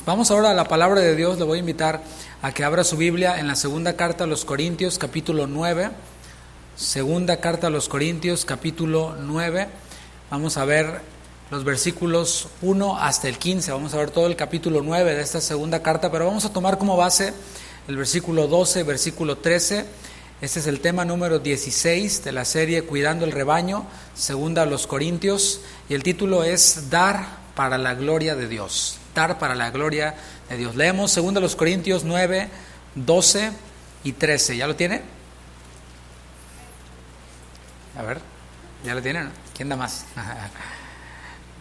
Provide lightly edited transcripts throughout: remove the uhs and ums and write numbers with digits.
Vamos ahora a la palabra de Dios. Le voy a invitar a que abra su Biblia en la segunda carta a los Corintios, capítulo 9. Segunda carta a los Corintios, capítulo 9. Vamos a ver los versículos 1 hasta el 15. Vamos a ver todo el capítulo 9 de esta segunda carta, pero vamos a tomar como base el versículo 12, versículo 13. Este es el tema número 16 de la serie Cuidando el Rebaño, segunda a los Corintios, y el título es Dar para la gloria de Dios. Dar para la gloria de Dios. Leemos segunda a los Corintios 9, 12 y 13. ¿Ya lo tiene? A ver, ¿ya lo tienen? ¿Quién da más?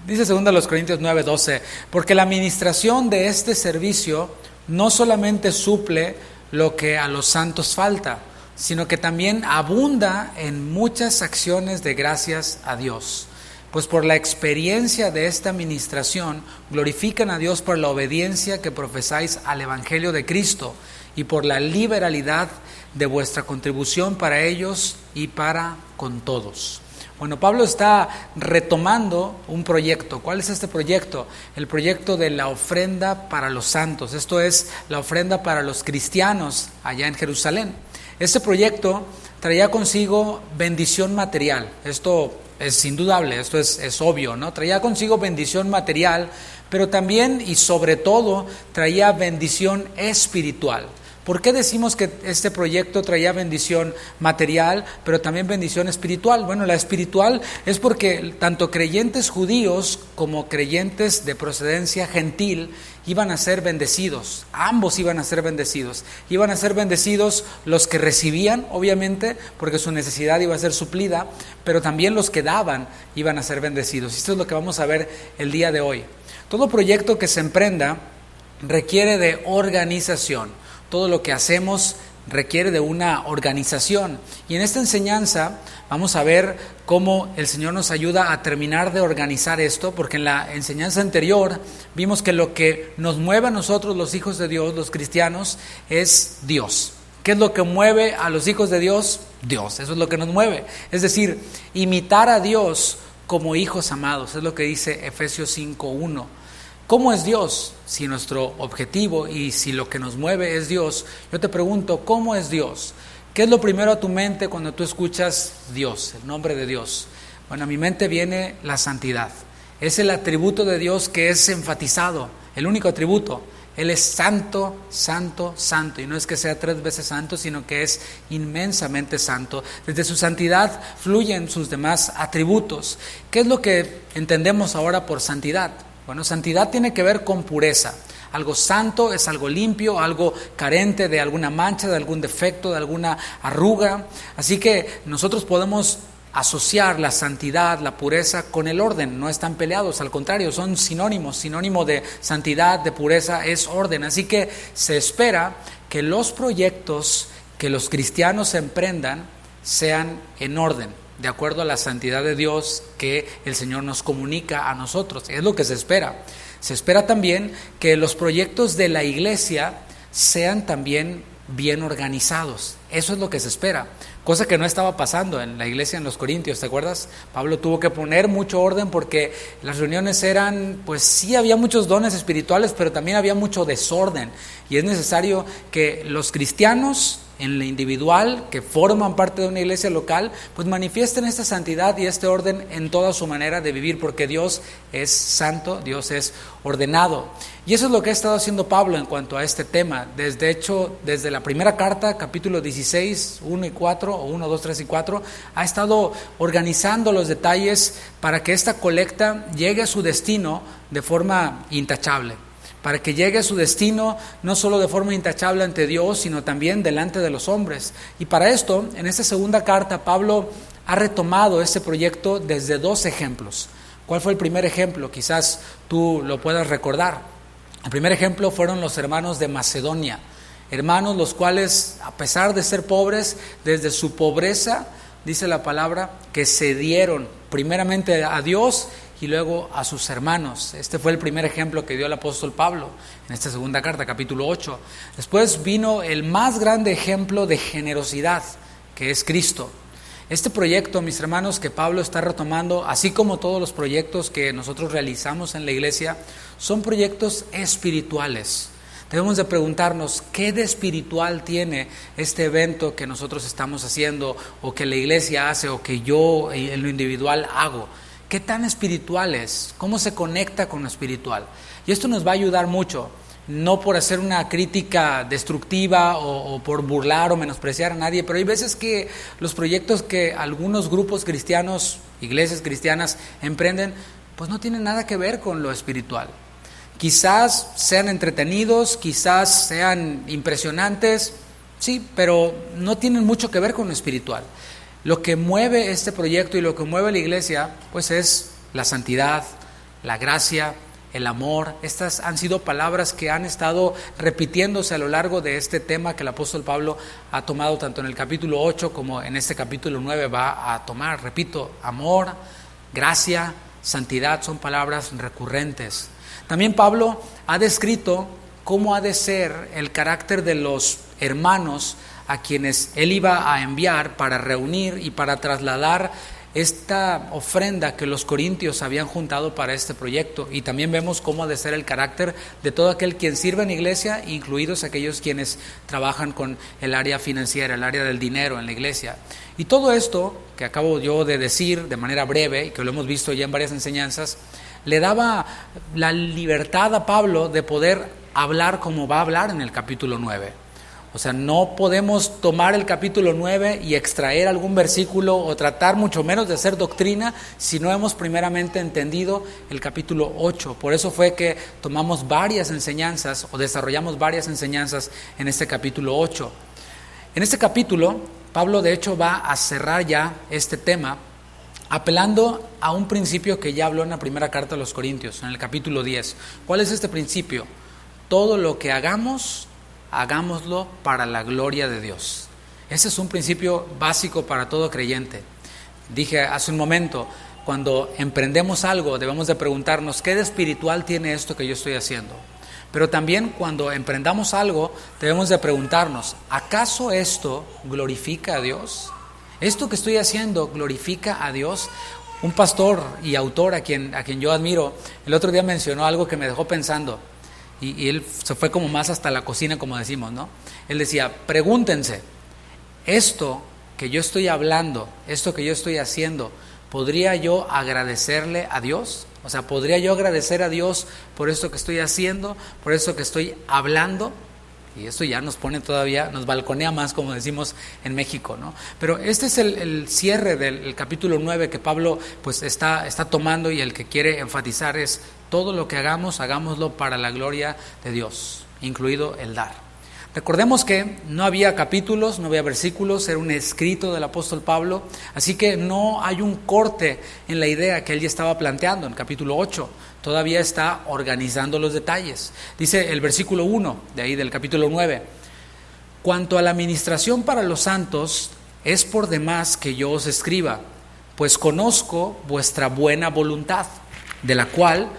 Dice segunda a los Corintios 9, 12, porque la administración de este servicio no solamente suple lo que a los santos falta, sino que también abunda en muchas acciones de gracias a Dios. Pues por la experiencia de esta administración glorifican a Dios por la obediencia que profesáis al Evangelio de Cristo y por la liberalidad de vuestra contribución para ellos y para con todos. Bueno, Pablo está retomando un proyecto. ¿Cuál es este proyecto? El proyecto de la ofrenda para los santos. Esto es la ofrenda para los cristianos allá en Jerusalén. Este proyecto traía consigo bendición material. Esto es indudable, esto es obvio, ¿no? Traía consigo bendición material, pero también y sobre todo traía bendición espiritual. ¿Por qué decimos que este proyecto traía bendición material, pero también bendición espiritual? Bueno, la espiritual es porque tanto creyentes judíos como creyentes de procedencia gentil iban a ser bendecidos. Ambos iban a ser bendecidos. Iban a ser bendecidos los que recibían, obviamente, porque su necesidad iba a ser suplida, pero también los que daban iban a ser bendecidos. Esto es lo que vamos a ver el día de hoy. Todo proyecto que se emprenda requiere de organización. Todo lo que hacemos requiere de una organización. Y en esta enseñanza vamos a ver cómo el Señor nos ayuda a terminar de organizar esto, porque en la enseñanza anterior vimos que lo que nos mueve a nosotros, los hijos de Dios, los cristianos, es Dios. ¿Qué es lo que mueve a los hijos de Dios? Dios, eso es lo que nos mueve. Es decir, imitar a Dios como hijos amados, es lo que dice Efesios 5:1. ¿Cómo es Dios? Si nuestro objetivo y si lo que nos mueve es Dios, yo te pregunto, ¿cómo es Dios? ¿Qué es lo primero a tu mente cuando tú escuchas Dios, el nombre de Dios? Bueno, a mi mente viene la santidad. Es el atributo de Dios que es enfatizado, el único atributo. Él es santo, santo, santo. Y no es que sea 3 veces santo, sino que es inmensamente santo. Desde su santidad fluyen sus demás atributos. ¿Qué es lo que entendemos ahora por santidad? Bueno, santidad tiene que ver con pureza. Algo santo es algo limpio, algo carente de alguna mancha, de algún defecto, de alguna arruga. Así que nosotros podemos asociar la santidad, la pureza con el orden. No están peleados, al contrario, son sinónimos. Sinónimo de santidad, de pureza es orden. Así que se espera que los proyectos que los cristianos emprendan sean en orden, de acuerdo a la santidad de Dios que el Señor nos comunica a nosotros. Es lo que se espera. Se espera también que los proyectos de la iglesia sean también bien organizados. Eso es lo que se espera. Cosa que no estaba pasando en la iglesia en los Corintios, ¿te acuerdas? Pablo tuvo que poner mucho orden porque las reuniones eran, pues sí había muchos dones espirituales, pero también había mucho desorden. Y es necesario que los cristianos en lo individual, que forman parte de una iglesia local, pues manifiesten esta santidad y este orden en toda su manera de vivir, porque Dios es santo, Dios es ordenado. Y eso es lo que ha estado haciendo Pablo en cuanto a este tema. Desde la primera carta, capítulo 16, 1 y 4, o 1, 2, 3 y 4, ha estado organizando los detalles para que esta colecta llegue a su destino de forma intachable. Para que llegue a su destino no solo de forma intachable ante Dios, sino también delante de los hombres. Y para esto, en esta segunda carta, Pablo ha retomado este proyecto desde 2 ejemplos. ¿Cuál fue el primer ejemplo? Quizás tú lo puedas recordar. El primer ejemplo fueron los hermanos de Macedonia. Hermanos los cuales, a pesar de ser pobres, desde su pobreza, dice la palabra, que se dieron primeramente a Dios y luego a sus hermanos. Este fue el primer ejemplo que dio el apóstol Pablo en esta segunda carta, capítulo 8. Después vino el más grande ejemplo de generosidad, que es Cristo. Este proyecto, mis hermanos, que Pablo está retomando, así como todos los proyectos que nosotros realizamos en la iglesia, son proyectos espirituales. Debemos de preguntarnos, ¿qué de espiritual tiene este evento que nosotros estamos haciendo, o que la iglesia hace, o que yo en lo individual hago? ¿Qué tan espiritual es? ¿Cómo se conecta con lo espiritual? Y esto nos va a ayudar mucho, no por hacer una crítica destructiva o por burlar o menospreciar a nadie, pero hay veces que los proyectos que algunos grupos cristianos, iglesias cristianas emprenden, pues no tienen nada que ver con lo espiritual. Quizás sean entretenidos, quizás sean impresionantes, sí, pero no tienen mucho que ver con lo espiritual. Lo que mueve este proyecto y lo que mueve la iglesia, pues es la santidad, la gracia, el amor. Estas han sido palabras que han estado repitiéndose a lo largo de este tema que el apóstol Pablo ha tomado tanto en el capítulo 8 como en este capítulo 9 va a tomar. Repito, amor, gracia, santidad son palabras recurrentes. También Pablo ha descrito cómo ha de ser el carácter de los hermanos a quienes él iba a enviar para reunir y para trasladar esta ofrenda que los corintios habían juntado para este proyecto. Y también vemos cómo ha de ser el carácter de todo aquel quien sirve en la iglesia, incluidos aquellos quienes trabajan con el área financiera, el área del dinero en la iglesia. Y todo esto que acabo yo de decir de manera breve, y que lo hemos visto ya en varias enseñanzas, le daba la libertad a Pablo de poder hablar como va a hablar en el capítulo 9. O sea, no podemos tomar el capítulo 9 y extraer algún versículo o tratar mucho menos de hacer doctrina si no hemos primeramente entendido el capítulo 8. Por eso fue que tomamos varias enseñanzas o desarrollamos varias enseñanzas en este capítulo 8. En este capítulo, Pablo de hecho va a cerrar ya este tema apelando a un principio que ya habló en la primera carta a los Corintios, en el capítulo 10. ¿Cuál es este principio? Todo lo que hagamos, hagámoslo para la gloria de Dios. Ese es un principio básico para todo creyente. Dije hace un momento, cuando emprendemos algo debemos de preguntarnos, ¿qué de espiritual tiene esto que yo estoy haciendo? Pero también cuando emprendamos algo debemos de preguntarnos, ¿acaso esto glorifica a Dios? ¿Esto que estoy haciendo glorifica a Dios? Un pastor y autor a quien yo admiro, el otro día mencionó algo que me dejó pensando. Y él se fue como más hasta la cocina, como decimos, ¿no? Él decía, pregúntense, esto que yo estoy hablando, esto que yo estoy haciendo, ¿podría yo agradecerle a Dios? O sea, ¿podría yo agradecer a Dios por esto que estoy haciendo, por esto que estoy hablando? Y esto ya nos pone todavía, nos balconea más, como decimos en México, ¿no? Pero este es el cierre del capítulo 9 que Pablo pues está tomando, y el que quiere enfatizar es todo lo que hagamos, hagámoslo para la gloria de Dios, incluido el dar. Recordemos que no había capítulos, no había versículos, era un escrito del apóstol Pablo, así que no hay un corte en la idea que él ya estaba planteando en capítulo 8. Todavía está organizando los detalles. Dice el versículo 1 de ahí del capítulo 9: cuanto a la administración para los santos, es por demás que yo os escriba, pues conozco vuestra buena voluntad, de la cual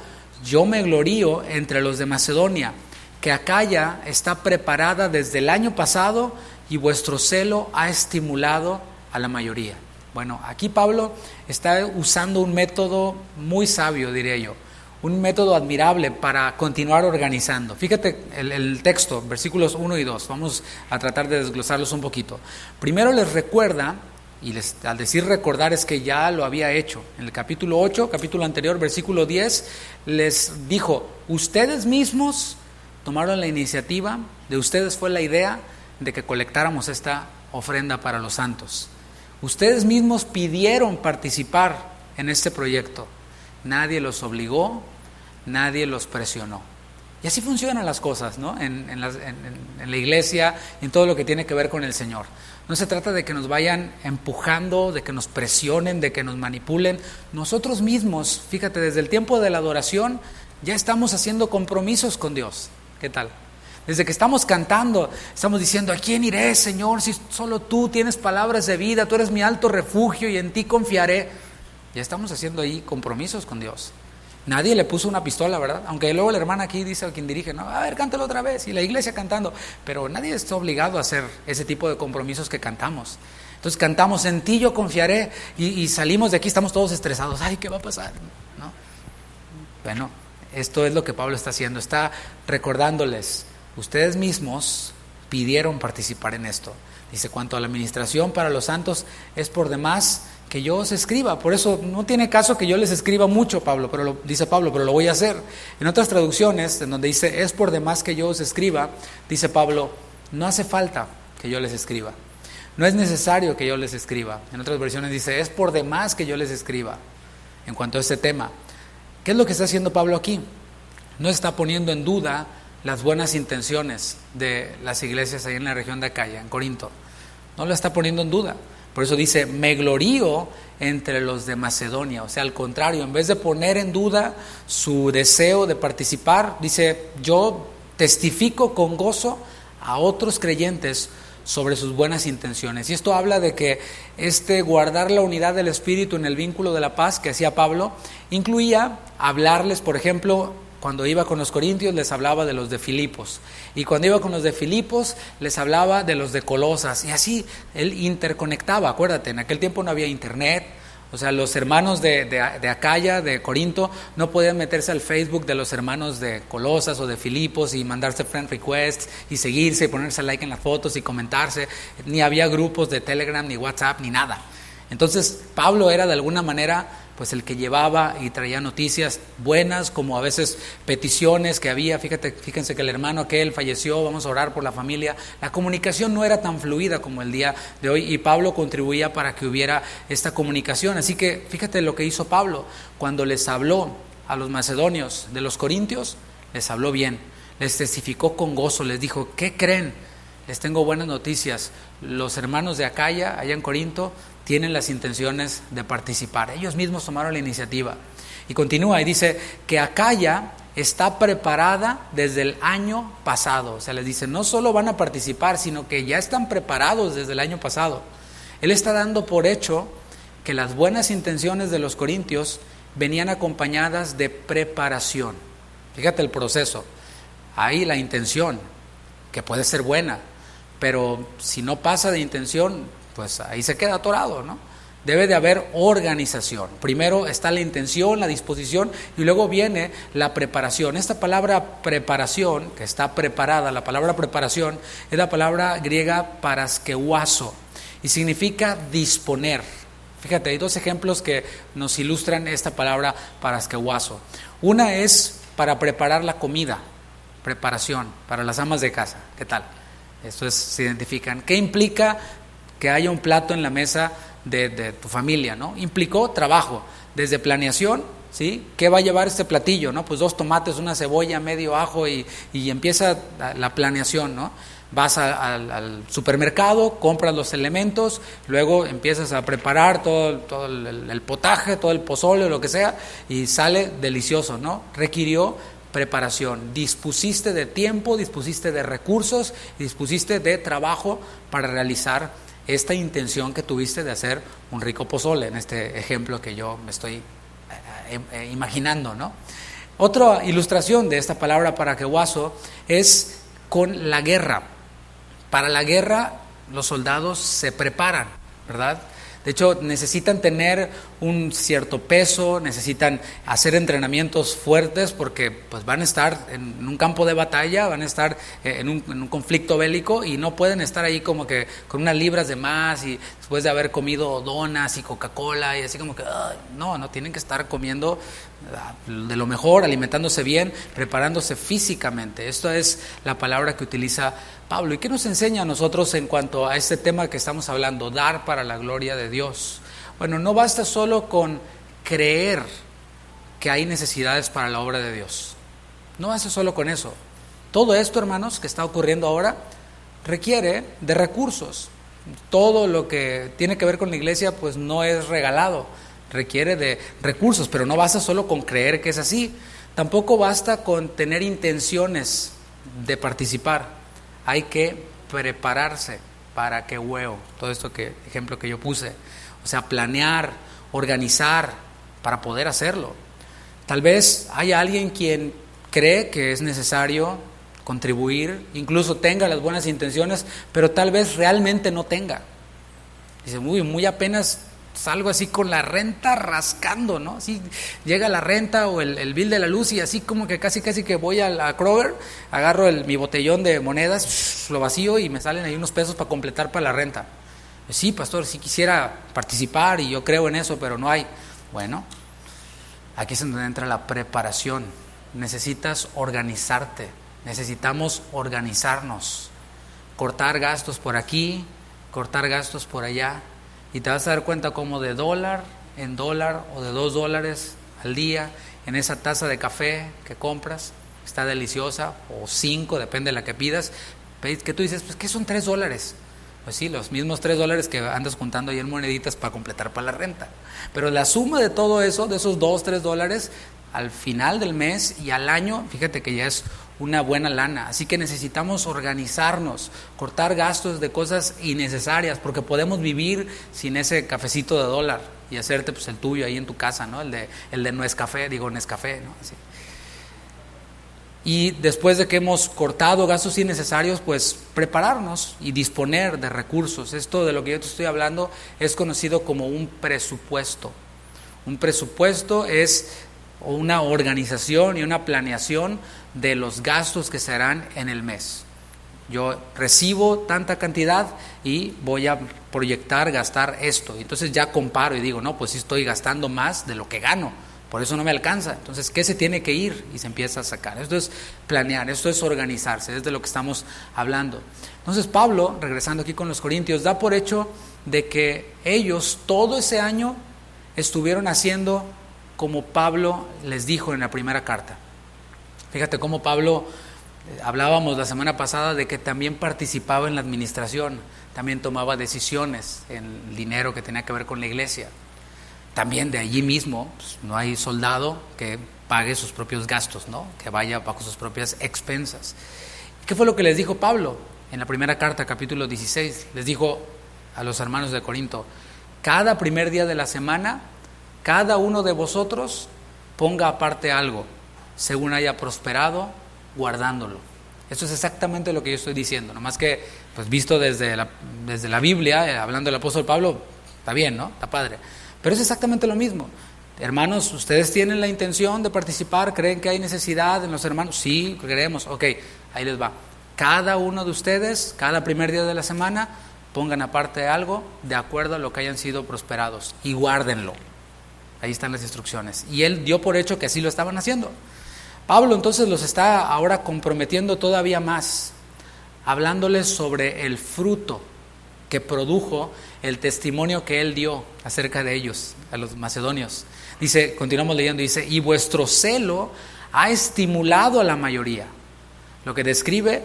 yo me glorío entre los de Macedonia, que Acaya está preparada desde el año pasado y vuestro celo ha estimulado a la mayoría. Bueno, aquí Pablo está usando un método muy sabio, diría yo, un método admirable para continuar organizando. Fíjate el texto, versículos 1 y 2, vamos a tratar de desglosarlos un poquito. Primero les recuerda, y al decir recordar es que ya lo había hecho. En el capítulo 8, capítulo anterior, versículo 10, les dijo, ustedes mismos tomaron la iniciativa, de ustedes fue la idea de que colectáramos esta ofrenda para los santos. Ustedes mismos pidieron participar en este proyecto. Nadie los obligó, nadie los presionó. Y así funcionan las cosas, ¿no? En la iglesia, en todo lo que tiene que ver con el Señor. No se trata de que nos vayan empujando, de que nos presionen, de que nos manipulen. Nosotros mismos, fíjate, desde el tiempo de la adoración ya estamos haciendo compromisos con Dios. ¿Qué tal? Desde que estamos cantando, estamos diciendo, ¿a quién iré, Señor? Si solo tú tienes palabras de vida, tú eres mi alto refugio y en ti confiaré. Ya estamos haciendo ahí compromisos con Dios. Nadie le puso una pistola, ¿verdad? Aunque luego la hermana aquí dice, quien dirige, no, a ver, cántalo otra vez, y la iglesia cantando, pero nadie está obligado a hacer ese tipo de compromisos que cantamos. Entonces cantamos, en ti yo confiaré, y salimos de aquí, estamos todos estresados, ay, ¿qué va a pasar? ¿No? Bueno, esto es lo que Pablo está haciendo, está recordándoles, ustedes mismos pidieron participar en esto. Dice, cuanto a la administración para los santos, es por demás que yo os escriba. Por eso no tiene caso que yo les escriba mucho, dice Pablo, pero lo voy a hacer. En otras traducciones, en donde dice, es por demás que yo os escriba, dice Pablo, no hace falta que yo les escriba. No es necesario que yo les escriba. En otras versiones dice, es por demás que yo les escriba. En cuanto a este tema, ¿qué es lo que está haciendo Pablo aquí? No está poniendo en duda las buenas intenciones de las iglesias ahí en la región de Acaya, en Corinto. No lo está poniendo en duda. Por eso dice, me glorío entre los de Macedonia. O sea, al contrario, en vez de poner en duda su deseo de participar, dice, yo testifico con gozo a otros creyentes sobre sus buenas intenciones. Y esto habla de que guardar la unidad del Espíritu en el vínculo de la paz que hacía Pablo, incluía hablarles, por ejemplo, cuando iba con los corintios les hablaba de los de Filipos, y cuando iba con los de Filipos les hablaba de los de Colosas, y así él interconectaba. Acuérdate, en aquel tiempo no había internet, o sea, los hermanos de Acaya, de Corinto, no podían meterse al Facebook de los hermanos de Colosas o de Filipos y mandarse friend requests y seguirse y ponerse like en las fotos y comentarse, ni había grupos de Telegram, ni WhatsApp, ni nada. Entonces Pablo era de alguna manera pues el que llevaba y traía noticias buenas, como a veces peticiones que había. Fíjense que el hermano aquel falleció, vamos a orar por la familia. La comunicación no era tan fluida como el día de hoy, y Pablo contribuía para que hubiera esta comunicación. Así que fíjate lo que hizo Pablo cuando les habló a los macedonios de los corintios, les habló bien, les testificó con gozo, les dijo, ¿qué creen? Les tengo buenas noticias. Los hermanos de Acaya, allá en Corinto, tienen las intenciones de participar. Ellos mismos tomaron la iniciativa. Y continúa y dice que Acaya está preparada desde el año pasado. O sea, les dice, no solo van a participar, sino que ya están preparados desde el año pasado. Él está dando por hecho que las buenas intenciones de los corintios venían acompañadas de preparación. Fíjate el proceso. Hay la intención, que puede ser buena, pero si no pasa de intención, pues ahí se queda atorado, ¿no? Debe de haber organización. Primero está la intención, la disposición, y luego viene la preparación. Esta palabra preparación, que está preparada, la palabra preparación es la palabra griega paraskeuazo y significa disponer. Fíjate, hay dos ejemplos que nos ilustran esta palabra paraskeuazo. Una es para preparar la comida, preparación para las amas de casa. ¿Qué tal? Esto se identifican. ¿Qué implica que haya un plato en la mesa de tu familia, ¿no? Implicó trabajo, desde planeación, ¿sí? ¿Qué va a llevar este platillo, no? Pues 2 tomates, una cebolla, medio ajo y empieza la planeación, ¿no? Vas al supermercado, compras los elementos, luego empiezas a preparar todo el potaje, todo el pozole, lo que sea, y sale delicioso, ¿no? Requirió preparación, dispusiste de tiempo, dispusiste de recursos, dispusiste de trabajo para realizar esta intención que tuviste de hacer un rico pozole, en este ejemplo que yo me estoy imaginando, ¿no? Otra ilustración de esta palabra paraskeuazo es con la guerra. Para la guerra los soldados se preparan, ¿verdad? De hecho, necesitan tener un cierto peso, necesitan hacer entrenamientos fuertes porque pues, van a estar en un campo de batalla, van a estar en un conflicto bélico y no pueden estar ahí como que con unas libras de más y después de haber comido donas y Coca-Cola y así como que no, tienen que estar comiendo de lo mejor, alimentándose bien, preparándose físicamente. Esto es la palabra que utiliza Pablo. ¿Y qué nos enseña a nosotros en cuanto a este tema que estamos hablando, dar para la gloria de Dios? Bueno, no basta solo con creer que hay necesidades para la obra de Dios. No basta solo con eso. Todo esto, hermanos, que está ocurriendo ahora, requiere de recursos. Todo lo que tiene que ver con la iglesia, pues no es regalado. Requiere de recursos, pero no basta solo con creer que es así. Tampoco basta con tener intenciones de participar. Hay que prepararse para que todo esto ejemplo que yo puse. O sea, planear, organizar para poder hacerlo. Tal vez haya alguien quien cree que es necesario contribuir, incluso tenga las buenas intenciones, pero tal vez realmente no tenga. Dice, muy apenas salgo así con la renta rascando, ¿no? Así llega la renta o el bill de la luz y así como que casi que voy a Kroger, agarro mi botellón de monedas, lo vacío y me salen ahí unos pesos para completar para la renta. Sí, pastor, sí quisiera participar y yo creo en eso, pero no hay. Bueno, aquí es donde entra la preparación. Necesitas organizarte, necesitamos organizarnos, cortar gastos por aquí, cortar gastos por allá, y te vas a dar cuenta como de $1 en $1 o de $2 al día en esa taza de café que compras, está deliciosa, o 5, depende de la que pidas, que tú dices, pues ¿qué son $3? Pues sí, los mismos $3 que andas juntando ahí en moneditas para completar para la renta. Pero la suma de todo eso, de esos $2-3, al final del mes y al año, fíjate que ya es una buena lana. Así que necesitamos organizarnos, cortar gastos de cosas innecesarias, porque podemos vivir sin ese cafecito de $1 y hacerte pues el tuyo ahí en tu casa, ¿no? El de Nescafé, ¿no? Así. Y después de que hemos cortado gastos innecesarios, pues prepararnos y disponer de recursos. Esto de lo que yo te estoy hablando es conocido como un presupuesto. Un presupuesto es una organización y una planeación de los gastos que se harán en el mes. Yo recibo tanta cantidad y voy a proyectar gastar esto. Entonces ya comparo y digo, no, pues sí estoy gastando más de lo que gano. Por eso no me alcanza. Entonces, ¿qué se tiene que ir? Y se empieza a sacar. Esto es planear, esto es organizarse, es de lo que estamos hablando. Entonces, Pablo, regresando aquí con los Corintios, da por hecho de que ellos todo ese año estuvieron haciendo como Pablo les dijo en la primera carta. Fíjate cómo Pablo, hablábamos la semana pasada de que también participaba en la administración, también tomaba decisiones en el dinero que tenía que ver con la iglesia. También de allí mismo, pues, no hay soldado que pague sus propios gastos, ¿no? Que vaya bajo sus propias expensas. ¿Qué fue lo que les dijo Pablo? En la primera carta, capítulo 16, les dijo a los hermanos de Corinto, cada primer día de la semana, cada uno de vosotros ponga aparte algo, según haya prosperado, guardándolo. Esto es exactamente lo que yo estoy diciendo, nomás que, pues visto desde la Biblia, hablando del apóstol Pablo, está bien, ¿no? Está padre. Pero es exactamente lo mismo. Hermanos, ¿ustedes tienen la intención de participar? ¿Creen que hay necesidad en los hermanos? Sí, creemos. Ok, ahí les va. Cada uno de ustedes, cada primer día de la semana, pongan aparte algo de acuerdo a lo que hayan sido prosperados y guárdenlo. Ahí están las instrucciones. Y él dio por hecho que así lo estaban haciendo. Pablo entonces los está ahora comprometiendo todavía más, hablándoles sobre el fruto que produjo el testimonio que él dio acerca de ellos, a los macedonios. Dice, continuamos leyendo, dice, y vuestro celo ha estimulado a la mayoría. Lo que describe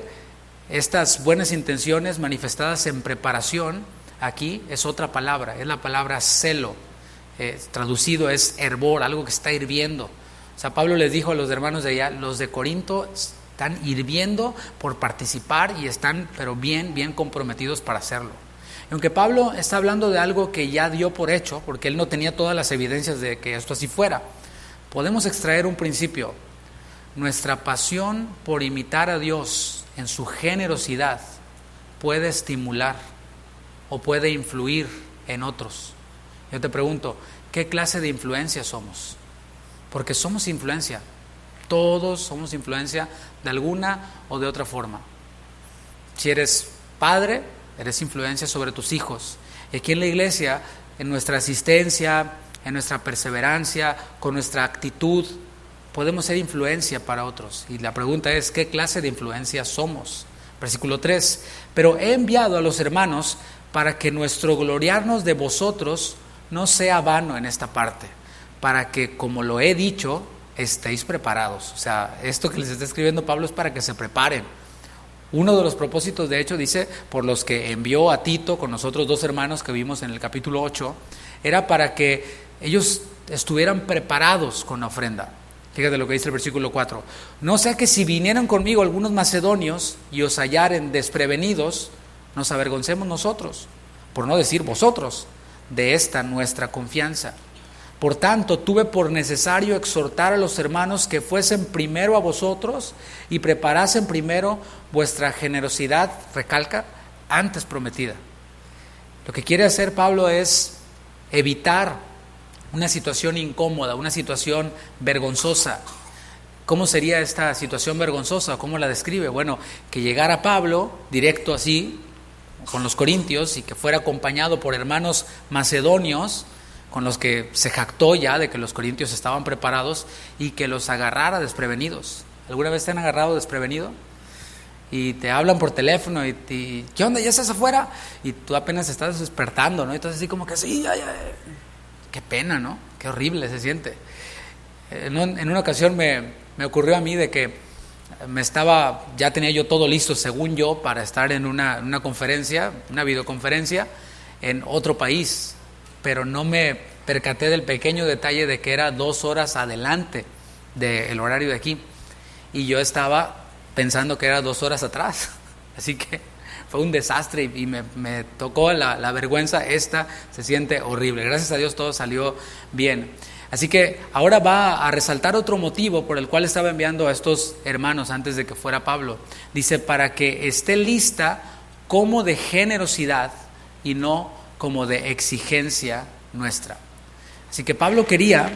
estas buenas intenciones manifestadas en preparación, aquí es otra palabra, es la palabra celo. Traducido es hervor, algo que está hirviendo. O sea, Pablo les dijo a los hermanos de allá, los de Corinto están hirviendo por participar y están, pero bien comprometidos para hacerlo. Y aunque Pablo está hablando de algo que ya dio por hecho, porque él no tenía todas las evidencias de que esto así fuera, podemos extraer un principio. Nuestra pasión por imitar a Dios en su generosidad puede estimular o puede influir en otros. Yo te pregunto, ¿qué clase de influencia somos? Porque somos influencia, todos somos influencia de alguna o de otra forma. Si eres padre, eres influencia sobre tus hijos. Y aquí en la iglesia, en nuestra asistencia, en nuestra perseverancia, con nuestra actitud, podemos ser influencia para otros. Y la pregunta es, ¿qué clase de influencia somos? Versículo 3, pero he enviado a los hermanos para que nuestro gloriarnos de vosotros no sea vano en esta parte, para que, como lo he dicho, estéis preparados. O sea, esto que les está escribiendo Pablo es para que se preparen. Uno de los propósitos, de hecho, dice, por los que envió a Tito con nosotros 2 hermanos que vimos en el capítulo 8, era para que ellos estuvieran preparados con la ofrenda. Fíjate lo que dice el versículo 4. No sea que si vinieran conmigo algunos macedonios y os hallaren desprevenidos, nos avergoncemos nosotros, por no decir vosotros, de esta nuestra confianza. Por tanto, tuve por necesario exhortar a los hermanos que fuesen primero a vosotros y preparasen primero vuestra generosidad, recalca, antes prometida. Lo que quiere hacer Pablo es evitar una situación incómoda, una situación vergonzosa. ¿Cómo sería esta situación vergonzosa? ¿Cómo la describe? Bueno, que llegara Pablo directo así con los corintios y que fuera acompañado por hermanos macedonios con los que se jactó ya de que los corintios estaban preparados y que los agarrara desprevenidos. ¿Alguna vez te han agarrado desprevenido? Y te hablan por teléfono y ¿qué onda? ¿Ya estás afuera? Y tú apenas estás despertando, ¿no? Y entonces así como que sí, ya. Qué pena, ¿no? Qué horrible se siente. En una ocasión me ocurrió a mí de que ya tenía yo todo listo, según yo, para estar en una conferencia, una videoconferencia en otro país, pero no me percaté del pequeño detalle de que era 2 horas adelante del horario de aquí, y yo estaba pensando que era 2 horas atrás, así que fue un desastre y me tocó la vergüenza. Se siente horrible. Gracias a Dios todo salió bien. Así que ahora va a resaltar otro motivo por el cual estaba enviando a estos hermanos antes de que fuera Pablo. Dice, para que esté lista como de generosidad y no como de exigencia nuestra. Así que Pablo quería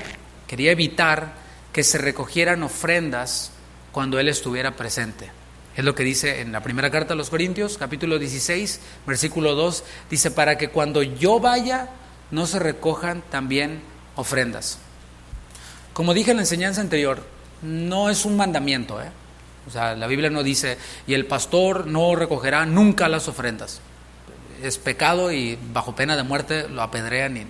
evitar que se recogieran ofrendas cuando él estuviera presente. Es lo que dice en la primera carta a los Corintios, capítulo 16, versículo 2, dice, para que cuando yo vaya no se recojan también ofrendas. Como dije en la enseñanza anterior, no es un mandamiento, O sea, la Biblia no dice, y el pastor no recogerá nunca las ofrendas. Es pecado y bajo pena de muerte lo apedrean y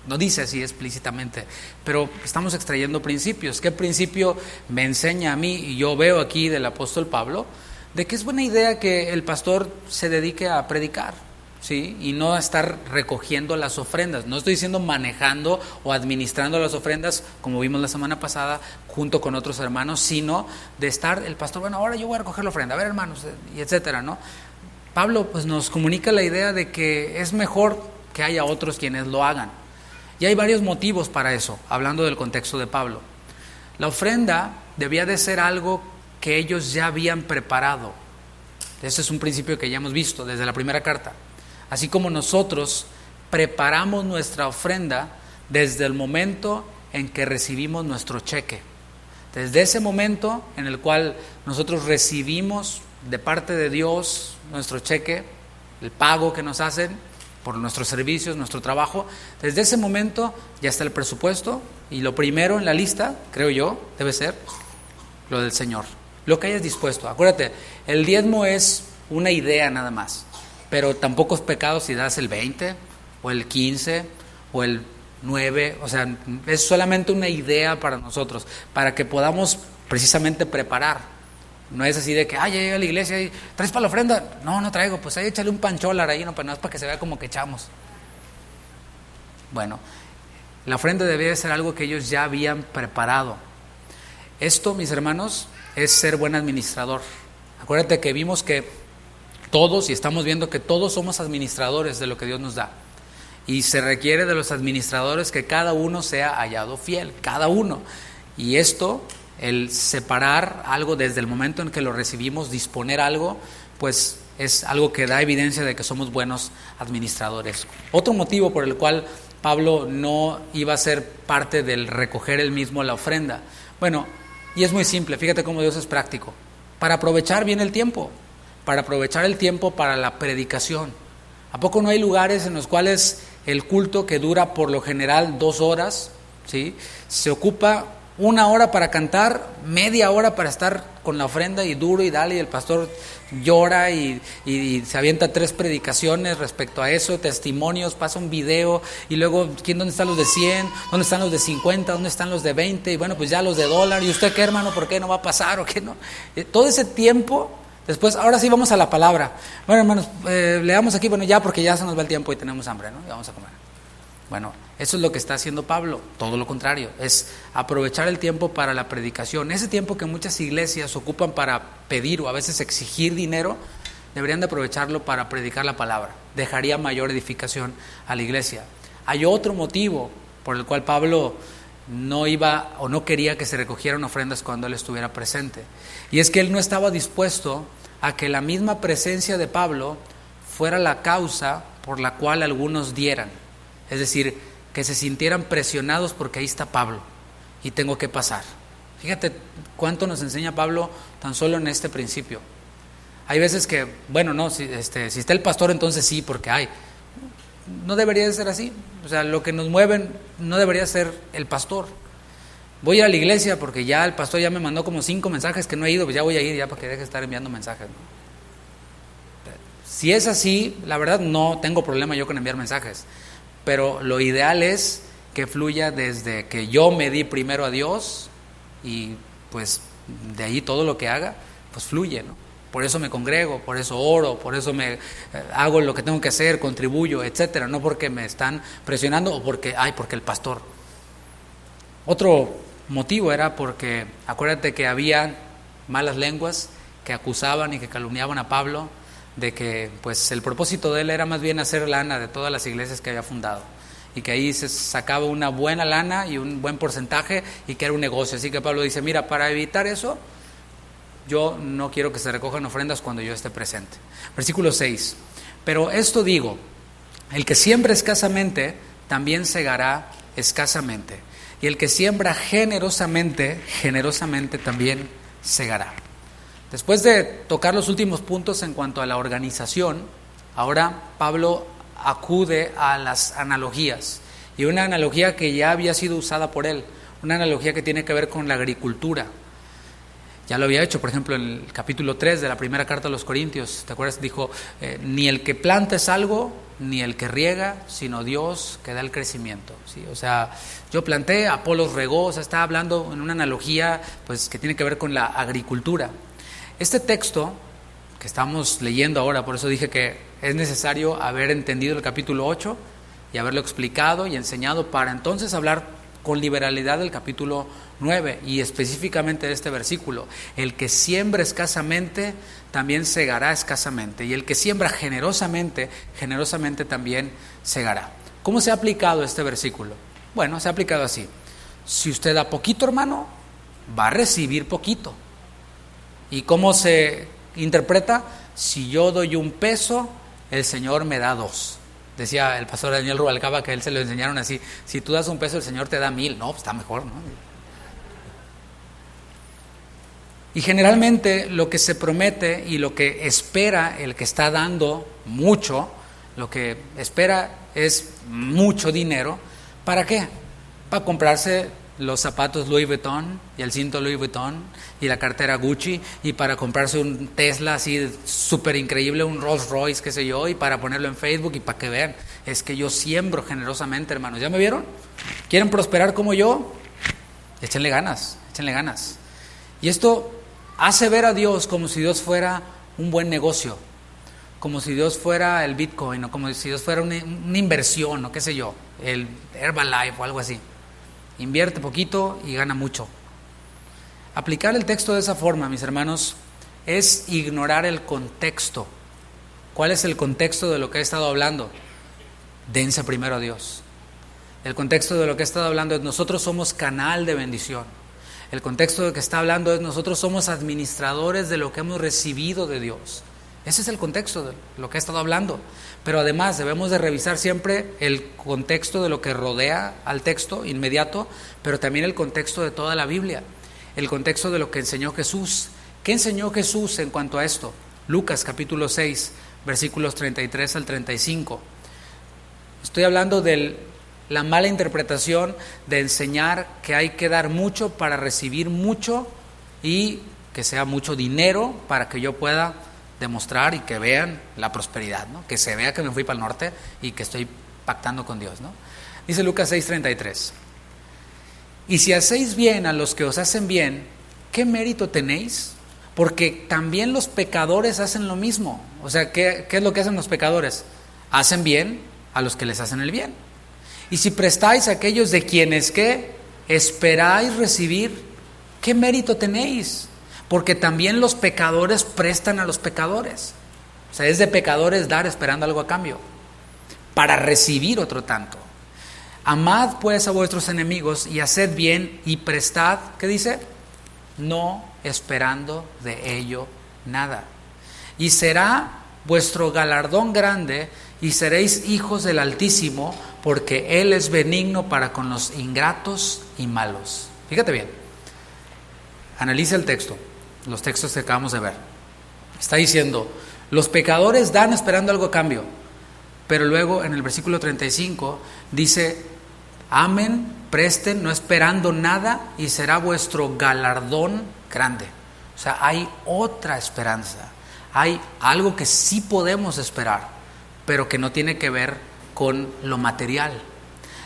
no dice así explícitamente, pero estamos extrayendo principios. ¿Qué principio me enseña a mí? Y yo veo aquí del apóstol Pablo, de que es buena idea que el pastor se dedique a predicar, ¿sí? Y no a estar recogiendo las ofrendas. No estoy diciendo manejando o administrando las ofrendas, como vimos la semana pasada, junto con otros hermanos, sino de estar el pastor, bueno, ahora yo voy a recoger la ofrenda, a ver hermanos, y etcétera, ¿no? Pablo pues nos comunica la idea de que es mejor que haya otros quienes lo hagan. Y hay varios motivos para eso, hablando del contexto de Pablo. La ofrenda debía de ser algo que ellos ya habían preparado. Ese es un principio que ya hemos visto desde la primera carta. Así como nosotros preparamos nuestra ofrenda desde el momento en que recibimos nuestro cheque. Desde ese momento en el cual nosotros recibimos de parte de Dios nuestro cheque, el pago que nos hacen por nuestros servicios, nuestro trabajo, desde ese momento ya está el presupuesto y lo primero en la lista, creo yo, debe ser lo del Señor, lo que hayas dispuesto. Acuérdate, el diezmo es una idea nada más, pero tampoco es pecado si das el 20 o el 15 o el 9, o sea, es solamente una idea para nosotros, para que podamos precisamente preparar. No es así de que, ya llegué a la iglesia y ¿traes para la ofrenda? No traigo, pues ahí échale un pancholar ahí, no, pero no es para que se vea como que echamos. Bueno, la ofrenda debía de ser algo que ellos ya habían preparado. Esto, mis hermanos, es ser buen administrador. Acuérdate que vimos que todos, y estamos viendo que todos somos administradores de lo que Dios nos da. Y se requiere de los administradores que cada uno sea hallado fiel, cada uno. Y esto, el separar algo desde el momento en que lo recibimos, disponer algo, pues es algo que da evidencia de que somos buenos administradores. Otro motivo por el cual Pablo no iba a ser parte del recoger él mismo la ofrenda. Bueno, y es muy simple, fíjate cómo Dios es práctico. Para aprovechar bien el tiempo, para aprovechar el tiempo para la predicación. ¿A poco no hay lugares en los cuales el culto, que dura por lo general 2 horas, ¿sí?, se ocupa 1 hora para cantar, media hora para estar con la ofrenda y duro y dale, y el pastor llora y se avienta 3 predicaciones respecto a eso, testimonios, pasa un video y luego ¿dónde están los de 100? ¿Dónde están los de 50? ¿Dónde están los de 20? Y bueno, pues ya los de $1. ¿Y usted qué, hermano? ¿Por qué no va a pasar o qué no? Todo ese tiempo, después, ahora sí vamos a la palabra. Bueno, hermanos, leamos aquí, bueno, ya porque ya se nos va el tiempo y tenemos hambre, ¿no? Y vamos a comer. Bueno, eso es lo que está haciendo Pablo, todo lo contrario, es aprovechar el tiempo para la predicación. Ese tiempo que muchas iglesias ocupan para pedir o a veces exigir dinero, deberían de aprovecharlo para predicar la palabra. Dejaría mayor edificación a la iglesia. Hay otro motivo por el cual Pablo no iba o no quería que se recogieran ofrendas cuando él estuviera presente. Y es que él no estaba dispuesto a que la misma presencia de Pablo fuera la causa por la cual algunos dieran. Es decir, que se sintieran presionados porque ahí está Pablo y tengo que pasar. Fíjate cuánto nos enseña Pablo tan solo en este principio. Hay veces que, bueno, no, si está el pastor entonces sí, porque hay. No debería de ser así. O sea, lo que nos mueve no debería ser el pastor. Voy a la iglesia porque ya el pastor ya me mandó como 5 mensajes que no he ido, pues ya voy a ir ya para que deje de estar enviando mensajes, ¿no? Si es así, la verdad no tengo problema yo con enviar mensajes, pero lo ideal es que fluya desde que yo me di primero a Dios y pues de ahí todo lo que haga, pues fluye, ¿no? Por eso me congrego, por eso oro, por eso me hago lo que tengo que hacer, contribuyo, etcétera, no porque me están presionando o porque el pastor. Otro motivo era porque acuérdate que había malas lenguas que acusaban y que calumniaban a Pablo de que pues el propósito de él era más bien hacer lana de todas las iglesias que había fundado y que ahí se sacaba una buena lana y un buen porcentaje y que era un negocio. Así que Pablo dice, mira, para evitar eso, yo no quiero que se recojan ofrendas cuando yo esté presente. Versículo 6, pero esto digo, el que siembra escasamente, también segará escasamente, y el que siembra generosamente, generosamente también segará. Después de tocar los últimos puntos en cuanto a la organización, ahora Pablo acude a las analogías, y una analogía que ya había sido usada por él, una analogía que tiene que ver con la agricultura. Ya lo había hecho, por ejemplo, en el capítulo 3 de la primera carta a los Corintios, ¿te acuerdas? Dijo, ni el que planta es algo, ni el que riega, sino Dios que da el crecimiento, ¿sí? O sea, yo planté, Apolos regó, o sea, está hablando en una analogía pues, que tiene que ver con la agricultura. Este texto que estamos leyendo ahora, por eso dije que es necesario haber entendido el capítulo 8 y haberlo explicado y enseñado para entonces hablar con liberalidad del capítulo 9 y específicamente de este versículo. El que siembra escasamente también segará escasamente, y el que siembra generosamente, generosamente también segará. ¿Cómo se ha aplicado este versículo? Bueno, se ha aplicado así: si usted da poquito, hermano, va a recibir poquito. ¿Y cómo se interpreta? Si yo doy $1, el Señor me da 2. Decía el pastor Daniel Rubalcaba que a él se lo enseñaron así: si tú das $1, el Señor te da 1,000. No, pues está mejor, ¿no? Y generalmente lo que se promete y lo que espera el que está dando mucho, lo que espera es mucho dinero. ¿Para qué? Para comprarse los zapatos Louis Vuitton y el cinto Louis Vuitton y la cartera Gucci, y para comprarse un Tesla así súper increíble, un Rolls Royce, qué sé yo, y para ponerlo en Facebook y para que vean, es que yo siembro generosamente, hermanos. ¿Ya me vieron? ¿Quieren prosperar como yo? Échenle ganas, échenle ganas. Y esto hace ver a Dios como si Dios fuera un buen negocio, como si Dios fuera el Bitcoin, o como si Dios fuera una inversión, o qué sé yo, el Herbalife o algo así. Invierte poquito y gana mucho. Aplicar el texto de esa forma, mis hermanos, es ignorar el contexto. ¿Cuál es el contexto de lo que he estado hablando? Dense primero a Dios. El contexto de lo que he estado hablando es: nosotros somos canal de bendición. El contexto de lo que está hablando es: nosotros somos administradores de lo que hemos recibido de Dios. Ese es el contexto de lo que he estado hablando. Pero además debemos de revisar siempre el contexto de lo que rodea al texto inmediato, pero también el contexto de toda la Biblia, el contexto de lo que enseñó Jesús. ¿Qué enseñó Jesús en cuanto a esto? Lucas capítulo 6, versículos 33 al 35. Estoy hablando de la mala interpretación de enseñar que hay que dar mucho para recibir mucho, y que sea mucho dinero para que yo pueda demostrar y que vean la prosperidad, ¿no? Que se vea que me fui para el norte y que estoy pactando con Dios, ¿no? Dice Lucas 6:33: y si hacéis bien a los que os hacen bien, ¿qué mérito tenéis? Porque también los pecadores hacen lo mismo. O sea, ¿qué es lo que hacen los pecadores? Hacen bien a los que les hacen el bien. Y si prestáis a aquellos de quienes ¿qué? Esperáis recibir, ¿qué mérito tenéis? Porque también los pecadores prestan a los pecadores. O sea, es de pecadores dar esperando algo a cambio, para recibir otro tanto. Amad pues a vuestros enemigos y haced bien y prestad, ¿qué dice? No esperando de ello nada. Y será vuestro galardón grande y seréis hijos del Altísimo, porque Él es benigno para con los ingratos y malos. Fíjate bien, analiza el texto, los textos que acabamos de ver. Está diciendo, los pecadores dan esperando algo a cambio, pero luego en el versículo 35 dice, amen, presten, no esperando nada, y será vuestro galardón grande. O sea, hay otra esperanza, hay algo que sí podemos esperar, pero que no tiene que ver con lo material.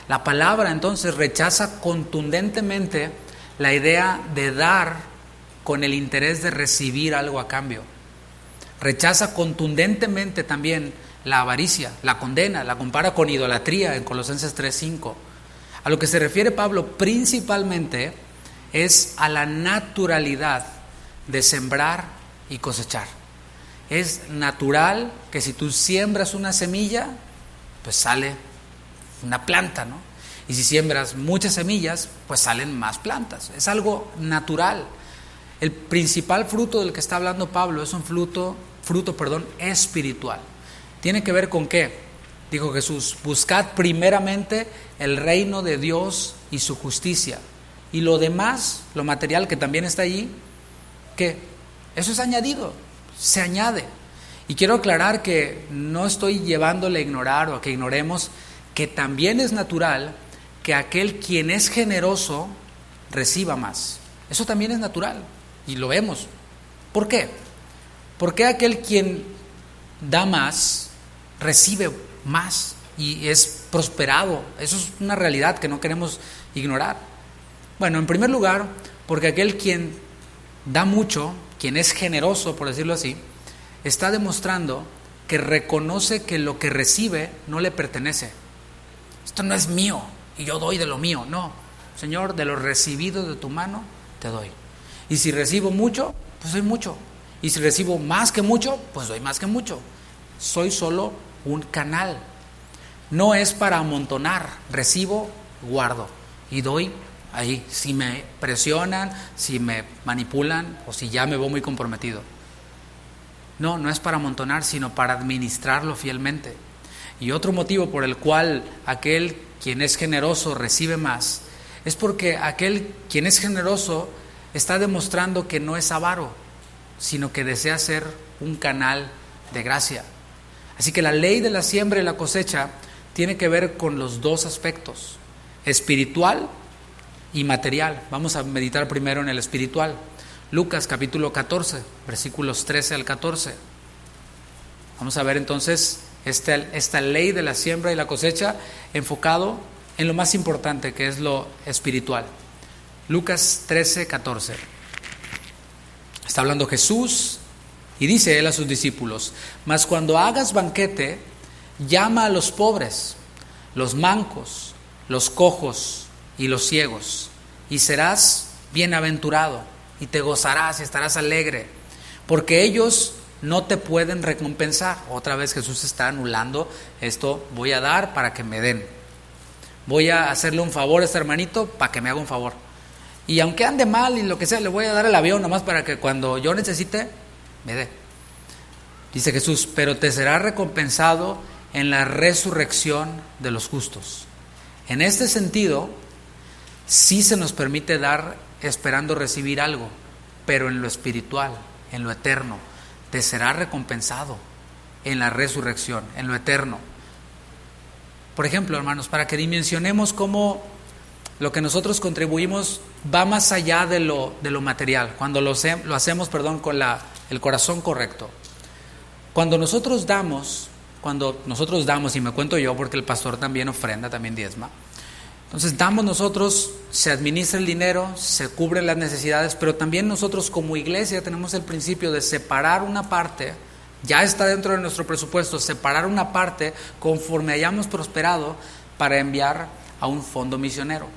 La palabra entonces rechaza contundentemente la idea de dar con el interés de recibir algo a cambio. Rechaza contundentemente también la avaricia, la condena, la compara con idolatría en Colosenses 3:5. A lo que se refiere Pablo principalmente es a la naturalidad de sembrar y cosechar. Es natural que si tú siembras una semilla, pues sale una planta, ¿no? Y si siembras muchas semillas, pues salen más plantas. Es algo natural. El principal fruto del que está hablando Pablo es un fruto espiritual. ¿Tiene que ver con qué? Dijo Jesús, buscad primeramente el reino de Dios y su justicia. Y lo demás, lo material que también está allí, ¿qué? Eso es añadido, se añade. Y quiero aclarar que no estoy llevándole a ignorar o a que ignoremos que también es natural que aquel quien es generoso reciba más. Eso también es natural y lo vemos. ¿Por qué? Porque aquel quien da más recibe más y es prosperado. Eso es una realidad que no queremos ignorar. Bueno, en primer lugar, porque aquel quien da mucho, quien es generoso, por decirlo así, está demostrando que reconoce que lo que recibe no le pertenece. Esto no es mío y yo doy de lo mío. No, Señor, de lo recibido de tu mano te doy. Y si recibo mucho, pues doy mucho. Y si recibo más que mucho, pues doy más que mucho. Soy solo un canal. No es para amontonar. Recibo, guardo y doy ahí. Si me presionan, si me manipulan o si ya me veo muy comprometido. No, no es para amontonar, sino para administrarlo fielmente. Y otro motivo por el cual aquel quien es generoso recibe más es porque aquel quien es generoso está demostrando que no es avaro, sino que desea ser un canal de gracia. Así que la ley de la siembra y la cosecha tiene que ver con los dos aspectos, espiritual y material. Vamos a meditar primero en el espiritual. Lucas capítulo 14, versículos 13 al 14. Vamos a ver entonces esta ley de la siembra y la cosecha enfocado en lo más importante, que es lo espiritual. Lucas 13, 14. Está hablando Jesús y dice él a sus discípulos: mas cuando hagas banquete, llama a los pobres, los mancos, los cojos y los ciegos, y serás bienaventurado, y te gozarás y estarás alegre, porque ellos no te pueden recompensar. Otra vez Jesús está anulando esto: voy a dar para que me den, voy a hacerle un favor a este hermanito para que me haga un favor, y aunque ande mal y lo que sea, le voy a dar el avión nomás para que cuando yo necesite me dé. Dice Jesús: pero te será recompensado en la resurrección de los justos. En este sentido, sí se nos permite dar esperando recibir algo, pero en lo espiritual, en lo eterno, te será recompensado en la resurrección, en lo eterno. Por ejemplo, hermanos, para que dimensionemos cómo lo que nosotros contribuimos va más allá de lo material, cuando lo hacemos con el corazón correcto. Cuando nosotros damos, y me cuento yo porque el pastor también ofrenda, también diezma, entonces damos nosotros, se administra el dinero, se cubren las necesidades, pero también nosotros como iglesia tenemos el principio de separar una parte, ya está dentro de nuestro presupuesto, separar una parte conforme hayamos prosperado para enviar a un fondo misionero.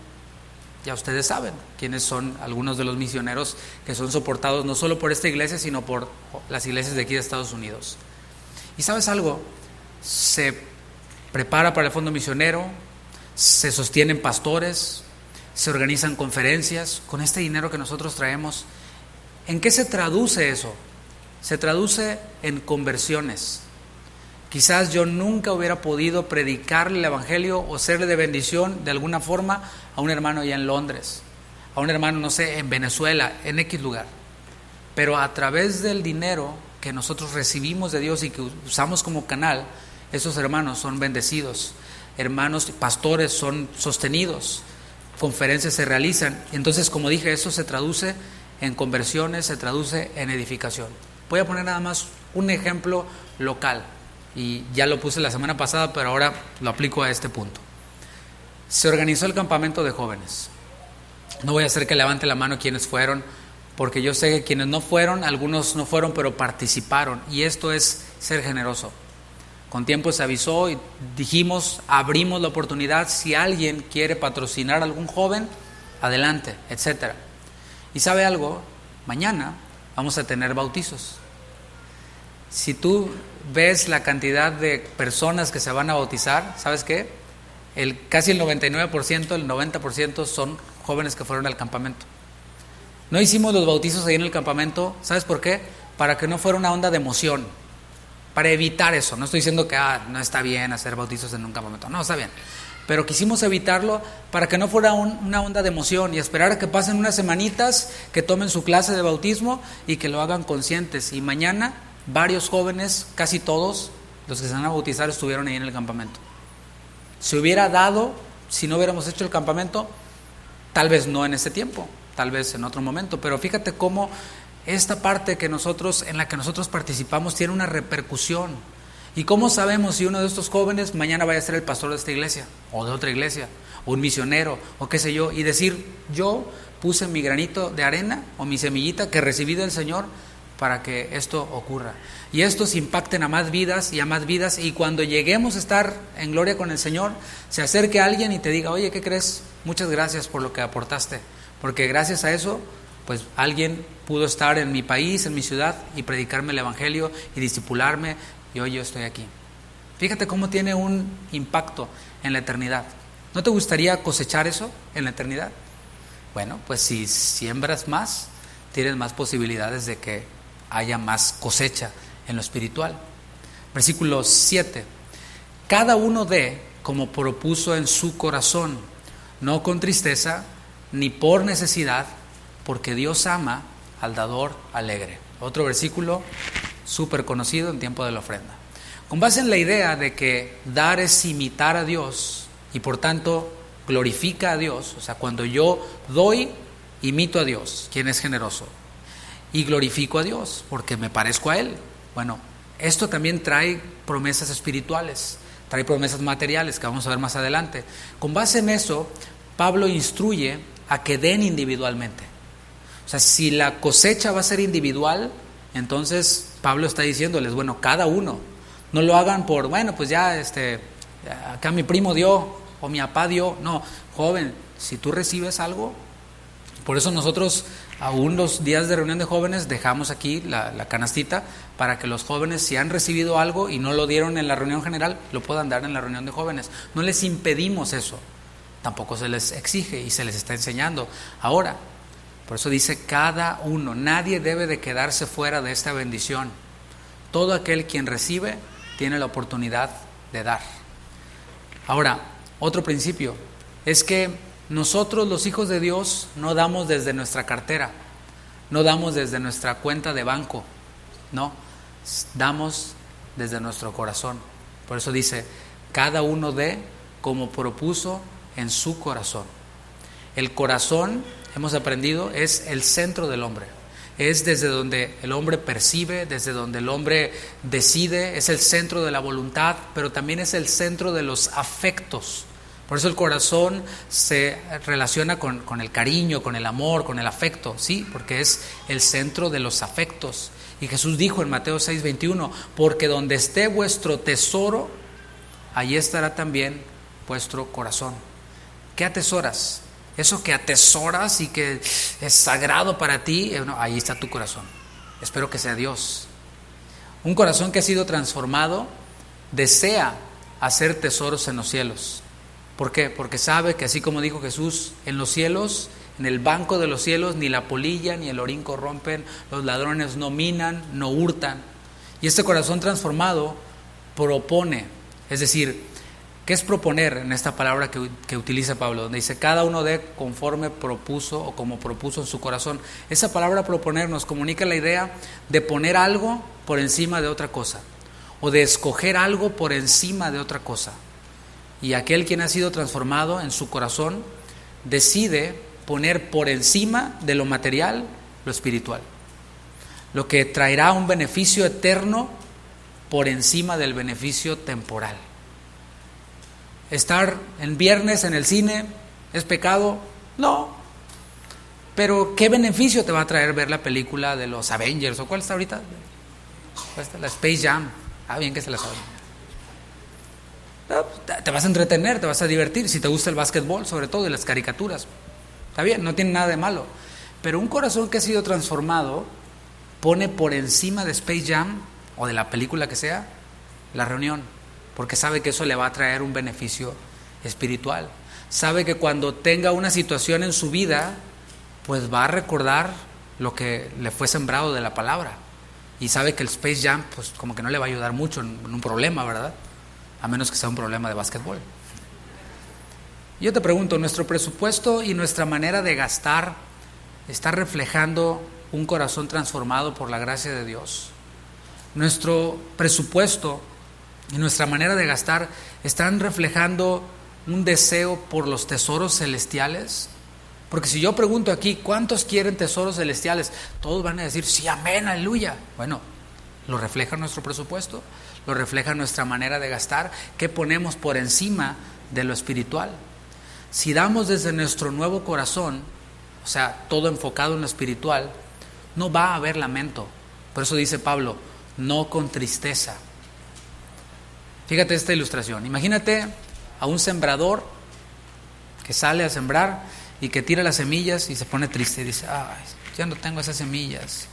Ya ustedes saben quiénes son algunos de los misioneros que son soportados no solo por esta iglesia, sino por las iglesias de aquí de Estados Unidos. ¿Y sabes algo? Se prepara para el fondo misionero, se sostienen pastores, se organizan conferencias con este dinero que nosotros traemos. ¿En qué se traduce eso? Se traduce en conversiones. Quizás yo nunca hubiera podido predicarle el evangelio o serle de bendición de alguna forma a un hermano allá en Londres, a un hermano, no sé, en Venezuela, en X lugar. Pero a través del dinero que nosotros recibimos de Dios y que usamos como canal, esos hermanos son bendecidos, hermanos pastores son sostenidos, conferencias se realizan. Entonces, como dije, eso se traduce en conversiones, se traduce en edificación. Voy a poner nada más un ejemplo local, y ya lo puse la semana pasada, pero ahora lo aplico a este punto. Se organizó el campamento de jóvenes. No voy a hacer que levante la mano quienes fueron, porque yo sé que quienes no fueron, algunos no fueron, pero participaron, y esto es ser generoso. Con tiempo se avisó y dijimos, abrimos la oportunidad, si alguien quiere patrocinar a algún joven, adelante, etcétera. Y ¿sabe algo? Mañana vamos a tener bautizos. Si tú ves la cantidad de personas que se van a bautizar, ¿sabes qué? Casi el 99%, el 90% son jóvenes que fueron al campamento. No hicimos los bautizos ahí en el campamento, ¿sabes por qué? Para que no fuera una onda de emoción, para evitar eso. No estoy diciendo que no está bien hacer bautizos en un campamento, no, está bien. Pero quisimos evitarlo para que no fuera una onda de emoción y esperar a que pasen unas semanitas, que tomen su clase de bautismo y que lo hagan conscientes. Y mañana varios jóvenes, casi todos los que se van a bautizar, estuvieron ahí en el campamento. Se hubiera dado, si no hubiéramos hecho el campamento, tal vez no en ese tiempo, tal vez en otro momento, pero fíjate cómo esta parte en la que nosotros participamos tiene una repercusión. ¿Y cómo sabemos si uno de estos jóvenes mañana vaya a ser el pastor de esta iglesia, o de otra iglesia, o un misionero, o qué sé yo? Y decir, yo puse mi granito de arena, o mi semillita que recibí del Señor, para que esto ocurra. Y estos impacten a más vidas y a más vidas, y cuando lleguemos a estar en gloria con el Señor, se acerque a alguien y te diga, oye, ¿qué crees? Muchas gracias por lo que aportaste, porque gracias a eso, pues alguien pudo estar en mi país, en mi ciudad, y predicarme el evangelio y discipularme, y hoy yo estoy aquí. Fíjate cómo tiene un impacto en la eternidad. ¿No te gustaría cosechar eso en la eternidad? Bueno, pues si siembras más, tienes más posibilidades de que haya más cosecha en lo espiritual. Versículo 7. Cada uno dé como propuso en su corazón, no con tristeza ni por necesidad, porque Dios ama al dador alegre. Otro versículo súper conocido en tiempo de la ofrenda. Con base en la idea de que dar es imitar a Dios y por tanto glorifica a Dios, o sea, cuando yo doy, imito a Dios, quien es generoso, y glorifico a Dios porque me parezco a Él. Bueno, esto también trae promesas espirituales, trae promesas materiales que vamos a ver más adelante. Con base en eso, Pablo instruye a que den individualmente. O sea, si la cosecha va a ser individual, entonces Pablo está diciéndoles, bueno, cada uno, no lo hagan por, bueno, pues ya acá mi primo dio o mi papá dio. No, joven, si tú recibes algo, por eso nosotros aún los días de reunión de jóvenes dejamos aquí la canastita para que los jóvenes, si han recibido algo y no lo dieron en la reunión general, lo puedan dar en la reunión de jóvenes. No les impedimos eso, tampoco se les exige y se les está enseñando ahora. Por eso dice cada uno, nadie debe de quedarse fuera de esta bendición. Todo aquel quien recibe tiene la oportunidad de dar. Ahora, otro principio es que nosotros los hijos de Dios no damos desde nuestra cartera, no damos desde nuestra cuenta de banco, no, damos desde nuestro corazón. Por eso dice, cada uno dé como propuso en su corazón. El corazón, hemos aprendido, es el centro del hombre. Es desde donde el hombre percibe, desde donde el hombre decide, es el centro de la voluntad, pero también es el centro de los afectos. Por eso el corazón se relaciona con el cariño, con el amor, con el afecto, ¿sí? Porque es el centro de los afectos. Y Jesús dijo en Mateo 6:21, porque donde esté vuestro tesoro, allí estará también vuestro corazón. ¿Qué atesoras? Eso que atesoras y que es sagrado para ti, ahí está tu corazón. Espero que sea Dios. Un corazón que ha sido transformado desea hacer tesoros en los cielos. ¿Por qué? Porque sabe que así como dijo Jesús, en los cielos, en el banco de los cielos, ni la polilla ni el orín corrompen, los ladrones no minan, no hurtan. Y este corazón transformado propone, es decir, ¿qué es proponer en esta palabra que utiliza Pablo? Donde dice, cada uno dé conforme propuso o como propuso en su corazón. Esa palabra proponer nos comunica la idea de poner algo por encima de otra cosa, o de escoger algo por encima de otra cosa. Y aquel quien ha sido transformado en su corazón decide poner por encima de lo material lo espiritual, lo que traerá un beneficio eterno por encima del beneficio temporal. ¿Estar en viernes en el cine es pecado? No. Pero ¿qué beneficio te va a traer ver la película de los Avengers? ¿O cuál está ahorita? La Space Jam. Bien que se la saben. Te vas a entretener, te vas a divertir. Si te gusta el básquetbol, sobre todo, y las caricaturas. Está bien, no tiene nada de malo. Pero un corazón que ha sido transformado pone por encima de Space Jam o de la película que sea la reunión, porque sabe que eso le va a traer un beneficio espiritual. Sabe que cuando tenga una situación en su vida, pues va a recordar lo que le fue sembrado de la palabra. Y sabe que el Space Jam, pues como que no le va a ayudar mucho en un problema, ¿verdad? A menos que sea un problema de básquetbol. Yo te pregunto, ¿nuestro presupuesto y nuestra manera de gastar está reflejando un corazón transformado por la gracia de Dios? Nuestro presupuesto y nuestra manera de gastar están reflejando un deseo por los tesoros celestiales. Porque si yo pregunto aquí, ¿cuántos quieren tesoros celestiales? Todos van a decir, sí, amén, aleluya. Bueno, ¿lo refleja nuestro presupuesto? ¿Lo refleja nuestra manera de gastar? ¿Qué ponemos por encima de lo espiritual? Si damos desde nuestro nuevo corazón, o sea, todo enfocado en lo espiritual, no va a haber lamento. Por eso dice Pablo, no con tristeza. Fíjate esta ilustración. Imagínate a un sembrador que sale a sembrar y que tira las semillas y se pone triste y dice, ay, ya no tengo esas semillas,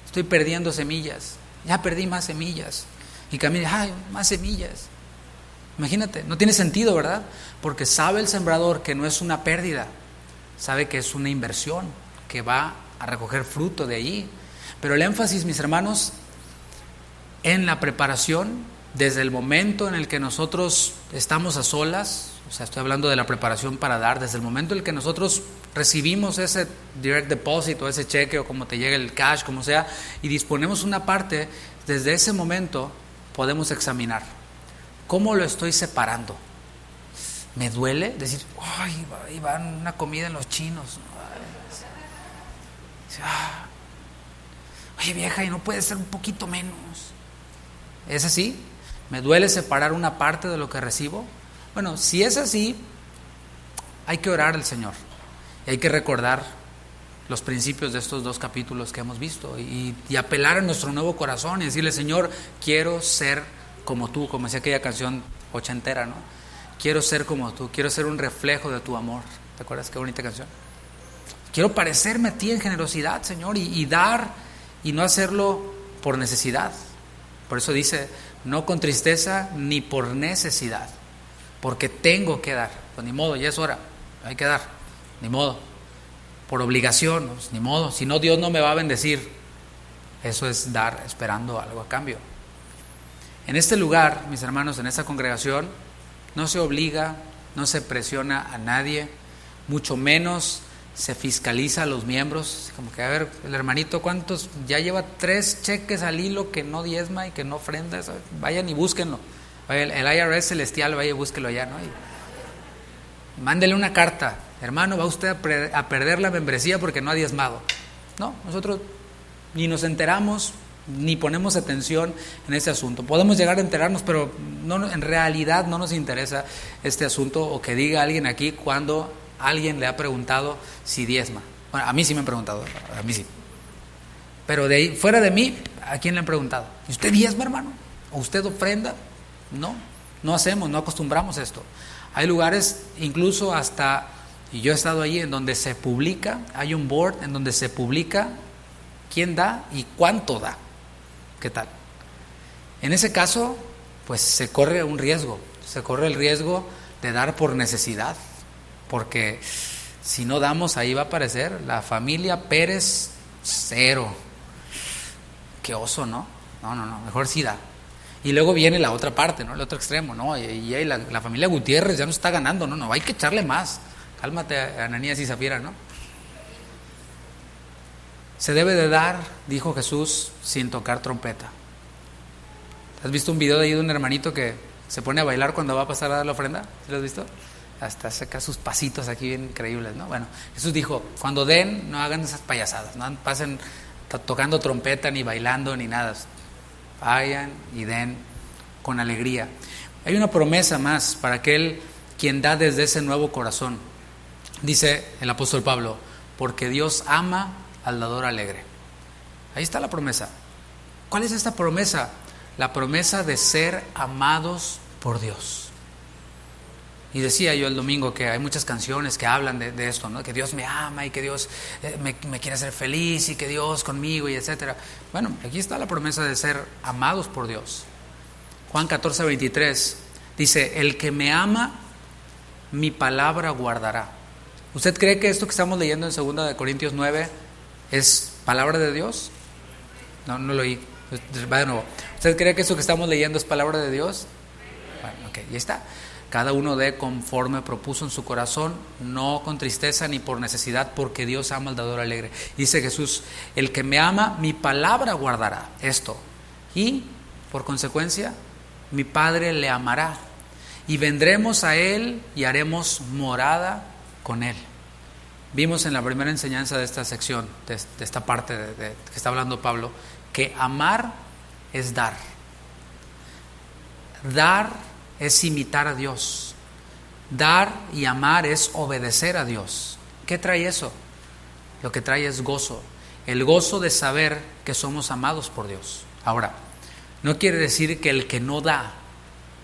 estoy perdiendo semillas, ya perdí más semillas. Y camina, ay, más semillas. Imagínate, no tiene sentido, ¿verdad? Porque sabe el sembrador que no es una pérdida, sabe que es una inversión, que va a recoger fruto de allí. Pero el énfasis, mis hermanos, en la preparación, desde el momento en el que nosotros estamos a solas, o sea, estoy hablando de la preparación para dar, desde el momento en el que nosotros recibimos ese direct deposit o ese cheque o como te llegue el cash, como sea, y disponemos una parte, desde ese momento podemos examinar cómo lo estoy separando. ¿Me duele decir, ay, va una comida en los chinos? Oye, vieja, ¿y no puede ser un poquito menos? ¿Es así? ¿Me duele separar una parte de lo que recibo? Bueno, si es así, hay que orar al Señor. Y hay que recordar los principios de estos 2 capítulos que hemos visto. Y apelar a nuestro nuevo corazón y decirle, Señor, quiero ser como tú, como decía aquella canción ochentera, ¿no? Quiero ser como tú, quiero ser un reflejo de tu amor. ¿Te acuerdas? Qué bonita canción. Quiero parecerme a ti en generosidad, Señor, y dar, y no hacerlo por necesidad. Por eso dice, no con tristeza ni por necesidad, porque tengo que dar. Pues ni modo, ya es hora, hay que dar, ni modo. Por obligación, pues, ni modo, si no Dios no me va a bendecir. Eso es dar esperando algo a cambio. En este lugar, mis hermanos, en esta congregación, no se obliga, no se presiona a nadie, mucho menos se fiscaliza a los miembros, como que a ver, el hermanito, ¿cuántos? Ya lleva 3 cheques al hilo que no diezma y que no ofrenda, vayan y búsquenlo. El IRS celestial, vaya y búsquelo allá, ¿no? Y mándele una carta, hermano, va usted a perder la membresía porque no ha diezmado. No, nosotros ni nos enteramos, ni ponemos atención en ese asunto. Podemos llegar a enterarnos, pero no, en realidad no nos interesa este asunto, o que diga alguien aquí cuando alguien le ha preguntado si diezma. Bueno, a mí sí me han preguntado, a mí sí. Pero de ahí, fuera de mí, ¿a quién le han preguntado? ¿Y usted diezma, hermano? ¿O usted ofrenda? No hacemos, no acostumbramos esto. Hay lugares, incluso hasta, y yo he estado allí, en donde se publica, hay un board en donde se publica quién da y cuánto da. ¿Qué tal? En ese caso, pues se corre un riesgo. Se corre el riesgo de dar por necesidad, porque si no damos, ahí va a aparecer la familia Pérez 0. Qué oso, ¿no? No, mejor sí da. Y luego viene la otra parte, ¿no? El otro extremo, ¿no? Y la familia Gutiérrez ya no está ganando, no, hay que echarle más. Cálmate, Ananías y Zafira, ¿no? Se debe de dar, dijo Jesús, sin tocar trompeta. ¿Has visto un video de ahí de un hermanito que se pone a bailar cuando va a pasar a dar la ofrenda? ¿Sí lo has visto? Hasta saca sus pasitos aquí bien increíbles, ¿no? Bueno, Jesús dijo, cuando den, no hagan esas payasadas, no pasen tocando trompeta, ni bailando, ni nada. Vayan y den con alegría. Hay una promesa más para aquel quien da desde ese nuevo corazón. Dice el apóstol Pablo, porque Dios ama al dador alegre. Ahí está la promesa. ¿Cuál es esta promesa? La promesa de ser amados por Dios. Y decía yo el domingo que hay muchas canciones que hablan de esto, ¿no? Que Dios me ama y que Dios me quiere hacer feliz y que Dios conmigo y etcétera. Bueno, aquí está la promesa de ser amados por Dios. Juan 14:23 dice, el que me ama, mi palabra guardará. ¿Usted cree que esto que estamos leyendo en 2 Corintios 9 es palabra de Dios? No lo oí. Va de nuevo. ¿Usted cree que esto que estamos leyendo es palabra de Dios? Bueno, ok, ya está. Cada uno dé conforme propuso en su corazón, no con tristeza ni por necesidad, porque Dios ama al dador alegre. Dice Jesús, el que me ama, mi palabra guardará. Esto. Y, por consecuencia, mi Padre le amará. Y vendremos a Él y haremos morada con Él. Vimos en la primera enseñanza de esta sección, de esta parte de que está hablando Pablo, que amar es dar. Dar es imitar a Dios. Dar y amar es obedecer a Dios. ¿Qué trae eso? Lo que trae es gozo. El gozo de saber que somos amados por Dios. Ahora, no quiere decir que el que no da,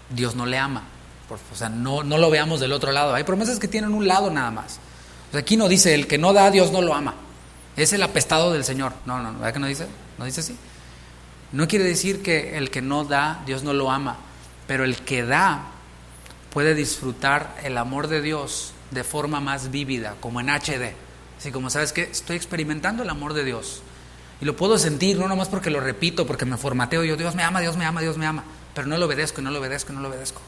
Dios no le ama. O sea, no lo veamos del otro lado. Hay promesas que tienen un lado nada más. O sea, aquí no dice, el que no da, Dios no lo ama. Es el apestado del Señor. No, ¿verdad que no dice? No dice así. No quiere decir que el que no da, Dios no lo ama. Pero el que da puede disfrutar el amor de Dios de forma más vívida, como en HD. Así como, ¿sabes qué? Estoy experimentando el amor de Dios. Y lo puedo sentir, no nomás porque lo repito, porque me formateo yo, Dios me ama, Dios me ama, Dios me ama. Pero no lo obedezco, no lo obedezco, no lo obedezco.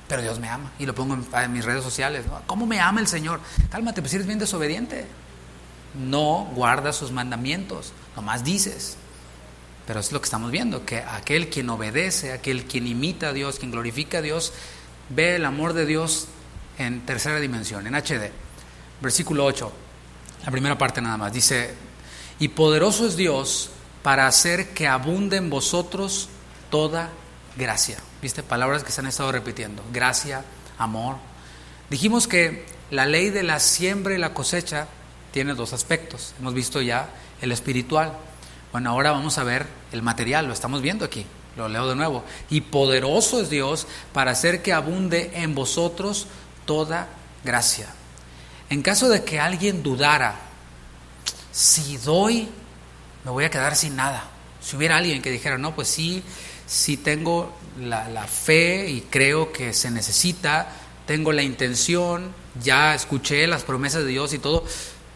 Pero Dios me ama. Y lo pongo en mis redes sociales, ¿no? ¿Cómo me ama el Señor? Cálmate, pues eres bien desobediente. No guardas sus mandamientos, nomás dices. Pero es lo que estamos viendo, que aquel quien obedece, aquel quien imita a Dios, quien glorifica a Dios, ve el amor de Dios en tercera dimensión, en HD. Versículo 8, la primera parte nada más, dice, y poderoso es Dios para hacer que abunde en vosotros toda gracia. ¿Viste? Palabras que se han estado repitiendo, gracia, amor. Dijimos que la ley de la siembra y la cosecha tiene dos aspectos. Hemos visto ya el espiritual. Bueno, ahora vamos a ver el material, lo estamos viendo aquí, lo leo de nuevo. Y poderoso es Dios para hacer que abunde en vosotros toda gracia. En caso de que alguien dudara, si doy, me voy a quedar sin nada. Si hubiera alguien que dijera, no, pues sí tengo la fe y creo que se necesita, tengo la intención, ya escuché las promesas de Dios y todo,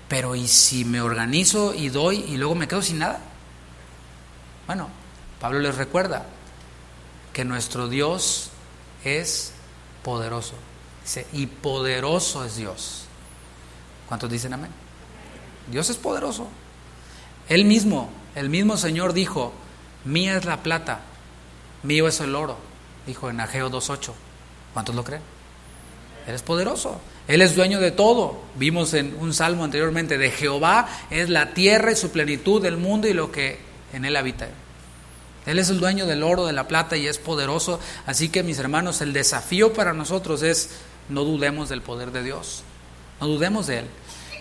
pero ¿y si me organizo y doy y luego me quedo sin nada? Bueno, Pablo les recuerda que nuestro Dios es poderoso. Dice, y poderoso es Dios. ¿Cuántos dicen amén? Dios es poderoso. El mismo Señor dijo, mía es la plata, mío es el oro, dijo en Ageo 2:8. ¿Cuántos lo creen? Él es poderoso. Él es dueño de todo. Vimos en un salmo anteriormente, de Jehová es la tierra y su plenitud, el mundo y lo que en él habita. Él es el dueño del oro, de la plata y es poderoso. Así que, mis hermanos, el desafío para nosotros es no dudemos del poder de Dios. No dudemos de Él.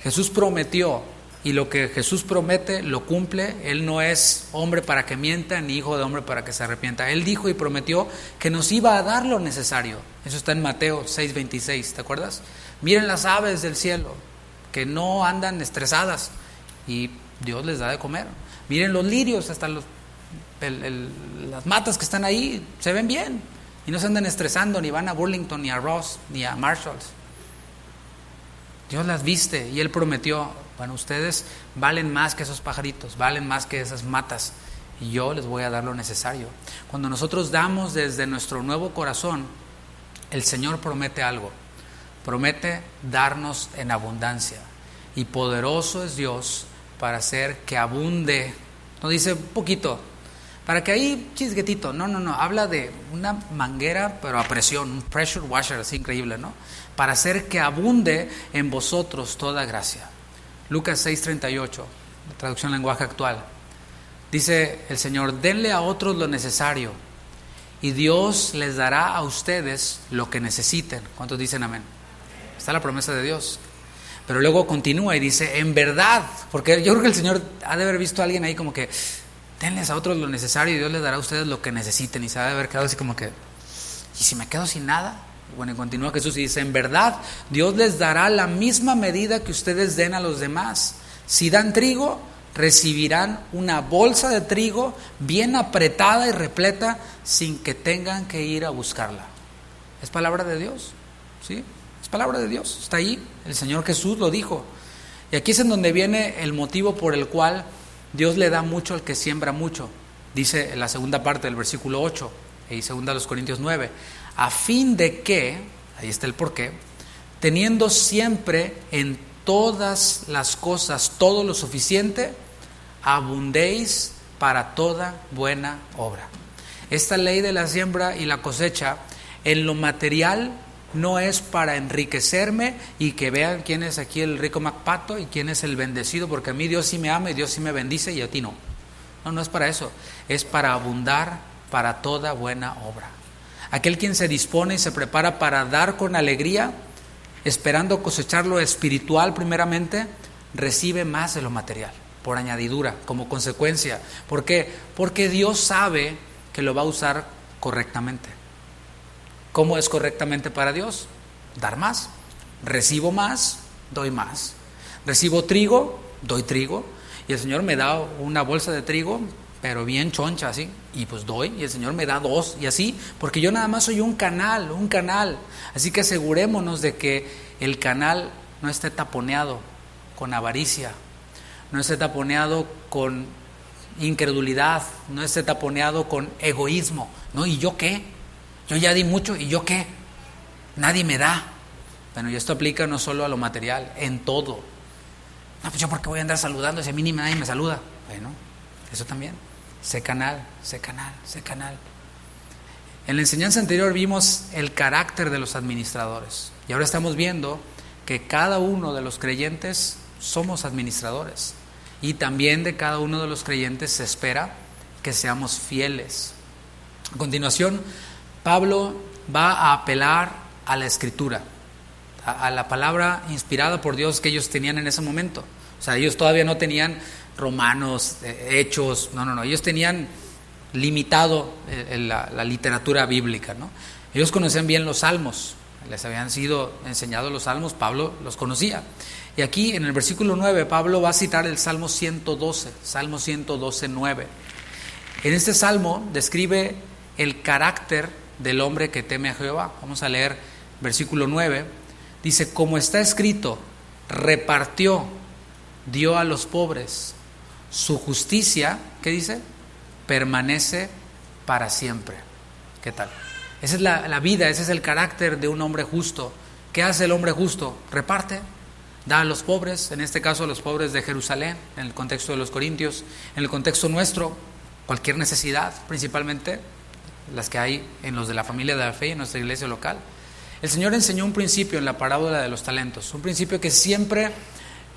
Jesús prometió, y lo que Jesús promete lo cumple. Él no es hombre para que mienta, ni hijo de hombre para que se arrepienta. Él dijo y prometió que nos iba a dar lo necesario. Eso está en Mateo 6:26, ¿te acuerdas? Miren las aves del cielo, que no andan estresadas, y Dios les da de comer. Miren los lirios, hasta las matas que están ahí se ven bien, Y no se andan estresando, ni van a Burlington, ni a Ross, ni a Marshalls. Dios las viste y Él prometió, bueno, ustedes valen más que esos pajaritos, valen más que esas matas, y yo les voy a dar lo necesario. Cuando nosotros damos desde nuestro nuevo corazón, el Señor promete algo, promete darnos en abundancia, y poderoso es Dios para hacer que abunde. No dice poquito, para que ahí chisguetito, no, habla de una manguera pero a presión, un pressure washer así increíble, ¿no? Para hacer que abunde en vosotros toda gracia. Lucas 6:38, traducción lenguaje actual. Dice el Señor, denle a otros lo necesario y Dios les dará a ustedes lo que necesiten. ¿Cuántos dicen amén? Está la promesa de Dios. Pero luego continúa y dice, en verdad, porque yo creo que el Señor ha de haber visto a alguien ahí como que, denles a otros lo necesario y Dios les dará a ustedes lo que necesiten, y se ha de haber quedado así como que, ¿y si me quedo sin nada? Bueno, y continúa Jesús y dice, en verdad, Dios les dará la misma medida que ustedes den a los demás. Si dan trigo, recibirán una bolsa de trigo bien apretada y repleta sin que tengan que ir a buscarla. Es palabra de Dios, ¿sí? Es palabra de Dios, está ahí, el Señor Jesús lo dijo. Y aquí es en donde viene el motivo por el cual Dios le da mucho al que siembra mucho. Dice en la segunda parte del versículo 8 y segunda de los Corintios 9, a fin de que, ahí está el porqué, teniendo siempre en todas las cosas todo lo suficiente, abundéis para toda buena obra. Esta ley de la siembra y la cosecha en lo material no es para enriquecerme y que vean quién es aquí el rico MacPato y quién es el bendecido, porque a mí Dios sí me ama y Dios sí me bendice y a ti no. No es para eso, es para abundar para toda buena obra. Aquel quien se dispone y se prepara para dar con alegría, esperando cosechar lo espiritual primeramente, recibe más de lo material, por añadidura, como consecuencia. ¿Por qué? Porque Dios sabe que lo va a usar correctamente. ¿Cómo es correctamente para Dios? Dar más. Recibo más, doy más. Recibo trigo, doy trigo. Y el Señor me da una bolsa de trigo, pero bien choncha así, y pues doy, y el Señor me da 2, y así, porque yo nada más soy un canal. Así que asegurémonos de que el canal no esté taponeado con avaricia, no esté taponeado con incredulidad, no esté taponeado con egoísmo. ¿No? ¿Y yo qué? Yo ya di mucho, ¿y yo qué? Nadie me da. Bueno, y esto aplica no solo a lo material, en todo. No, pues yo por qué voy a andar saludando si a mí ni nadie me saluda. Bueno, eso también. Sé canal. En la enseñanza anterior vimos el carácter de los administradores. Y ahora estamos viendo que cada uno de los creyentes somos administradores. Y también de cada uno de los creyentes se espera que seamos fieles. A continuación, Pablo va a apelar a la Escritura, a la palabra inspirada por Dios que ellos tenían en ese momento. O sea, ellos todavía no tenían Romanos, Hechos, no, ellos tenían limitado la literatura bíblica, ¿no? Ellos conocían bien los salmos, les habían sido enseñados los salmos, Pablo los conocía. Y aquí en el versículo 9, Pablo va a citar el Salmo 112, 9. En este salmo describe el carácter del hombre que teme a Jehová. Vamos a leer versículo 9. Dice, como está escrito, repartió, dio a los pobres. Su justicia, ¿qué dice? Permanece para siempre. ¿Qué tal? Esa es la vida, ese es el carácter de un hombre justo. ¿Qué hace el hombre justo? Reparte, da a los pobres, en este caso a los pobres de Jerusalén, en el contexto de los Corintios, en el contexto nuestro, cualquier necesidad, principalmente las que hay en los de la familia de la fe y en nuestra iglesia local. El Señor enseñó un principio en la parábola de los talentos, un principio que siempre,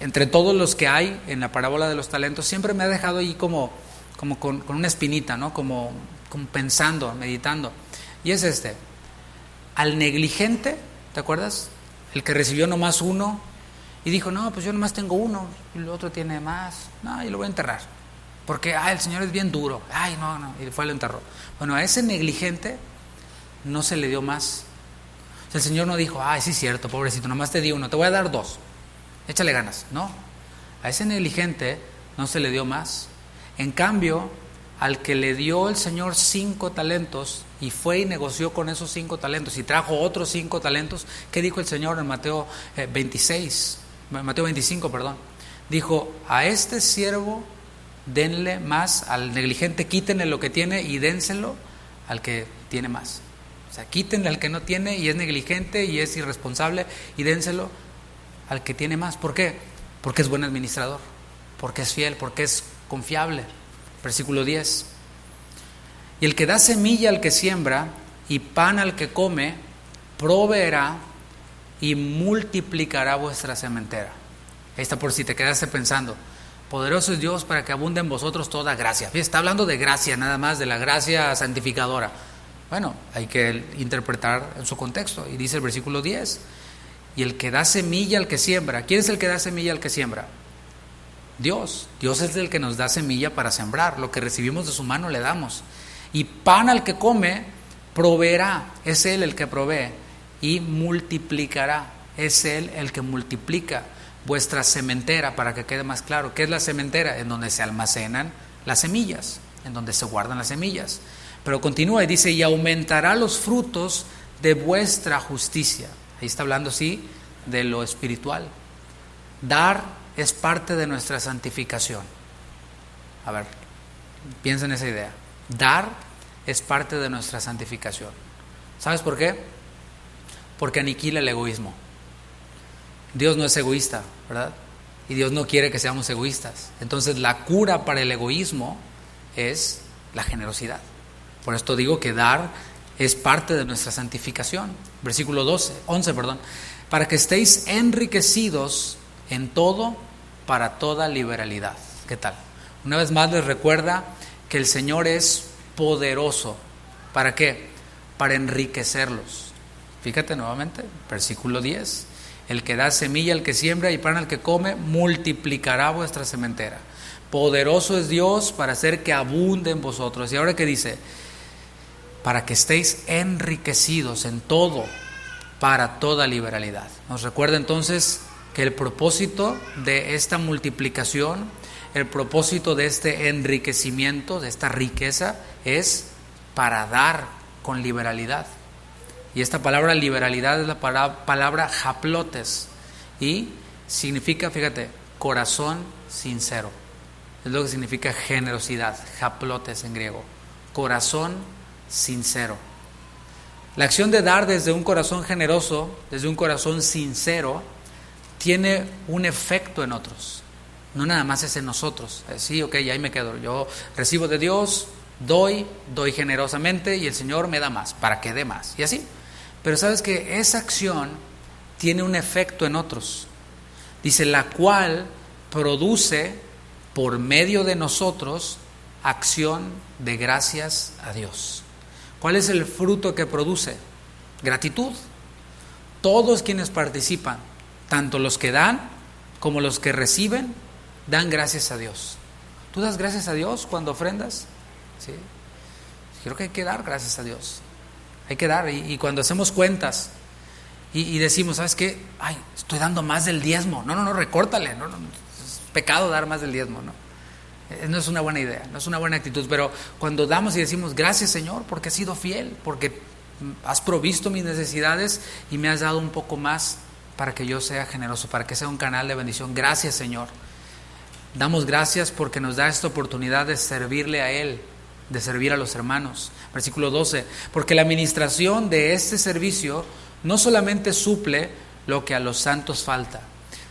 entre todos los que hay en la parábola de los talentos, siempre me ha dejado ahí como con una espinita, ¿no? Como pensando, meditando. Y es este: al negligente, ¿te acuerdas? El que recibió nomás uno y dijo, no, pues yo nomás tengo uno, y el otro tiene más, no, y lo voy a enterrar, porque el Señor es bien duro, no, y fue y lo enterró. Bueno, a ese negligente no se le dio más. O sea, el Señor no dijo, sí es cierto, pobrecito, nomás te di uno, te voy a dar 2, échale ganas. No, a ese negligente no se le dio más. En cambio, al que le dio el Señor 5 talentos y fue y negoció con esos 5 talentos y trajo otros 5 talentos, ¿qué dijo el Señor en Mateo 25, perdón? Dijo, a este siervo denle más, al negligente quítenle lo que tiene y dénselo al que tiene más. O sea, quítenle al que no tiene y es negligente y es irresponsable y dénselo al que tiene más. ¿Por qué? Porque es buen administrador, porque es fiel, porque es confiable. Versículo 10. Y el que da semilla al que siembra y pan al que come, proveerá y multiplicará vuestra sementera. Ahí está, por si te quedaste pensando. Poderoso es Dios para que abunde en vosotros toda gracia. Está hablando de gracia, nada más, de la gracia santificadora. Bueno, hay que interpretar en su contexto. Y dice el versículo 10. Y el que da semilla al que siembra. ¿Quién es el que da semilla al que siembra? Dios. Dios es el que nos da semilla para sembrar. Lo que recibimos de su mano le damos. Y pan al que come, proveerá. Es Él el que provee. Y multiplicará. Es Él el que multiplica vuestra sementera, para que quede más claro. ¿Qué es la sementera? En donde se almacenan las semillas, en donde se guardan las semillas. Pero continúa y dice, y aumentará los frutos de vuestra justicia. Ahí está hablando, sí, de lo espiritual. Dar es parte de nuestra santificación. A ver, piensa en esa idea. Dar es parte de nuestra santificación. ¿Sabes por qué? Porque aniquila el egoísmo. Dios no es egoísta, ¿verdad? Y Dios no quiere que seamos egoístas. Entonces la cura para el egoísmo es la generosidad. Por esto digo que dar es parte de nuestra santificación. Versículo 11, para que estéis enriquecidos en todo para toda liberalidad. ¿Qué tal? Una vez más les recuerda que el Señor es poderoso. ¿Para qué? Para enriquecerlos. Fíjate nuevamente, versículo 10. El que da semilla al que siembra y pan al que come, multiplicará vuestra sementera. Poderoso es Dios para hacer que abunde en vosotros. Y ahora, ¿qué dice? Para que estéis enriquecidos en todo, para toda liberalidad. Nos recuerda entonces que el propósito de esta multiplicación, el propósito de este enriquecimiento, de esta riqueza, es para dar con liberalidad. Y esta palabra liberalidad es la palabra haplotes y significa, fíjate, corazón sincero. Es lo que significa generosidad, haplotes en griego, corazón sincero. La acción de dar desde un corazón generoso, desde un corazón sincero, tiene un efecto en otros. No nada más es en nosotros. Sí, ok, ahí me quedo. Yo recibo de Dios, doy generosamente y el Señor me da más, para que dé más. Y así. Pero sabes que esa acción tiene un efecto en otros. Dice, la cual produce por medio de nosotros acción de gracias a Dios. ¿Cuál es el fruto que produce? Gratitud. Todos quienes participan, tanto los que dan como los que reciben, dan gracias a Dios. ¿Tú das gracias a Dios cuando ofrendas? Sí. Creo que hay que dar gracias a Dios. Hay que dar, y cuando hacemos cuentas y decimos, ¿sabes qué? Ay, estoy dando más del diezmo. No, recórtale. No, es pecado dar más del diezmo, ¿no? No es una buena idea, no es una buena actitud. Pero cuando damos y decimos, gracias Señor, porque has sido fiel, porque has provisto mis necesidades y me has dado un poco más para que yo sea generoso, para que sea un canal de bendición. Gracias Señor. Damos gracias porque nos da esta oportunidad de servirle a Él, de servir a los hermanos. Versículo 12, porque la administración de este servicio no solamente suple lo que a los santos falta,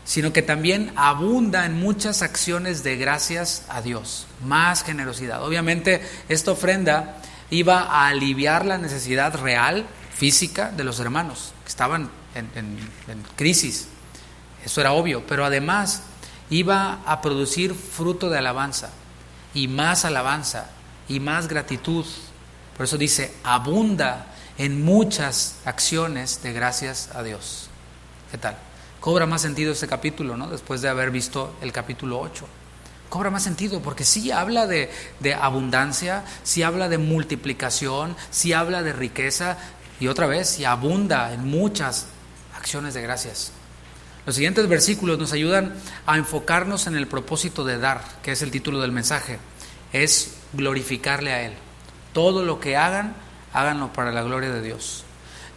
sino que también abunda en muchas acciones de gracias a Dios, más generosidad. Obviamente esta ofrenda iba a aliviar la necesidad real, física, de los hermanos que estaban en crisis, eso era obvio, pero además iba a producir fruto de alabanza y más gratitud. Por eso dice, abunda en muchas acciones de gracias a Dios. ¿Qué tal? Cobra más sentido este capítulo, ¿no? Después de haber visto el capítulo 8. Cobra más sentido porque sí habla de abundancia, sí habla de multiplicación, sí habla de riqueza y otra vez, sí abunda en muchas acciones de gracias. Los siguientes versículos nos ayudan a enfocarnos en el propósito de dar, que es el título del mensaje. Es glorificarle a Él. Todo lo que hagan, háganlo para la gloria de Dios.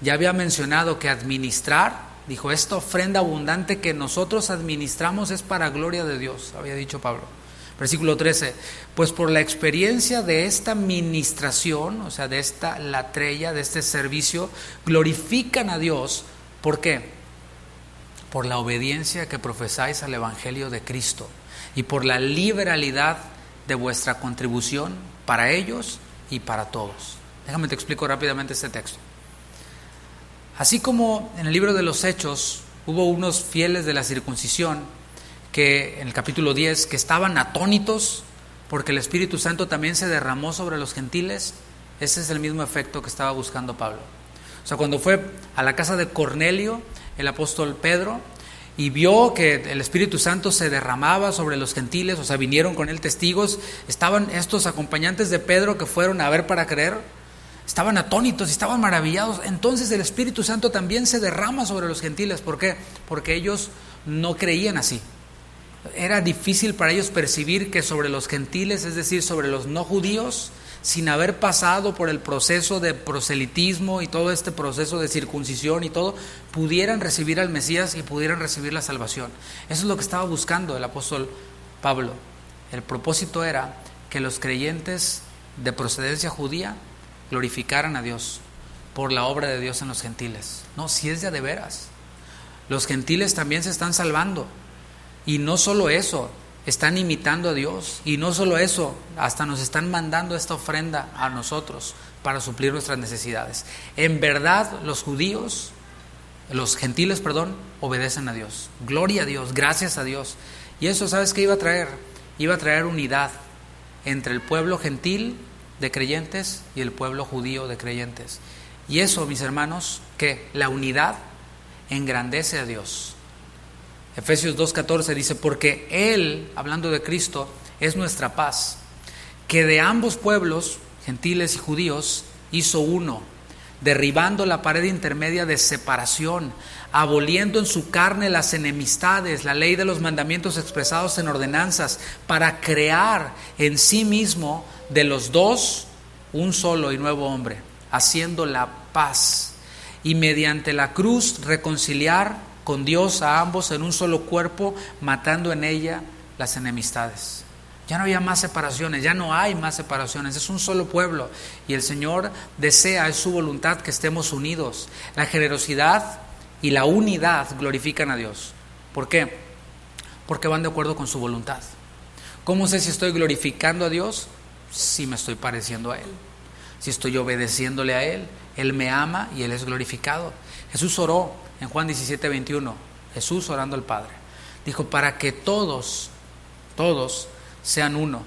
Ya había mencionado que administrar, dijo, esta ofrenda abundante que nosotros administramos es para gloria de Dios, había dicho Pablo. Versículo 13, pues por la experiencia de esta ministración, o sea, de esta latreia, de este servicio, glorifican a Dios. ¿Por qué? Por la obediencia que profesáis al Evangelio de Cristo y por la liberalidad de vuestra contribución para ellos y para todos. Déjame te explico rápidamente este texto. Así como en el libro de los Hechos hubo unos fieles de la circuncisión que en el capítulo 10 que estaban atónitos porque el Espíritu Santo también se derramó sobre los gentiles, ese es el mismo efecto que estaba buscando Pablo. O sea, cuando fue a la casa de Cornelio, el apóstol Pedro, y vio que el Espíritu Santo se derramaba sobre los gentiles, o sea, vinieron con él testigos, estaban estos acompañantes de Pedro que fueron a ver para creer, estaban atónitos y estaban maravillados. Entonces el Espíritu Santo también se derrama sobre los gentiles. ¿Por qué? Porque ellos no creían así. Era difícil para ellos percibir que sobre los gentiles, es decir, sobre los no judíos, sin haber pasado por el proceso de proselitismo y todo este proceso de circuncisión y todo, pudieran recibir al Mesías y pudieran recibir la salvación. Eso es lo que estaba buscando el apóstol Pablo. El propósito era que los creyentes de procedencia judía glorificaran a Dios por la obra de Dios en los gentiles. No, si es de veras. Los gentiles también se están salvando. Y no solo eso, están imitando a Dios. Y no solo eso, hasta nos están mandando esta ofrenda a nosotros para suplir nuestras necesidades. En verdad, los gentiles, obedecen a Dios. Gloria a Dios, gracias a Dios. Y eso, ¿sabes qué iba a traer? Iba a traer unidad entre el pueblo gentil de creyentes y el pueblo judío de creyentes. Y eso, mis hermanos, que la unidad engrandece a Dios. Efesios 2:14 dice, porque Él, hablando de Cristo, es nuestra paz, que de ambos pueblos, gentiles y judíos, hizo uno, derribando la pared intermedia de separación, aboliendo en su carne las enemistades, la ley de los mandamientos expresados en ordenanzas, para crear en sí mismo de los dos un solo y nuevo hombre, haciendo la paz, y mediante la cruz reconciliar con Dios a ambos en un solo cuerpo, matando en ella las enemistades. Ya no había más separaciones, ya no hay más separaciones, es un solo pueblo y el Señor desea, es su voluntad que estemos unidos. La generosidad y la unidad glorifican a Dios. ¿Por qué? Porque van de acuerdo con su voluntad. ¿Cómo sé si estoy glorificando a Dios? Si me estoy pareciendo a Él, si estoy obedeciéndole a Él. Él me ama y Él es glorificado. Jesús oró en Juan 17:21, Jesús orando al Padre, dijo, para que todos sean uno.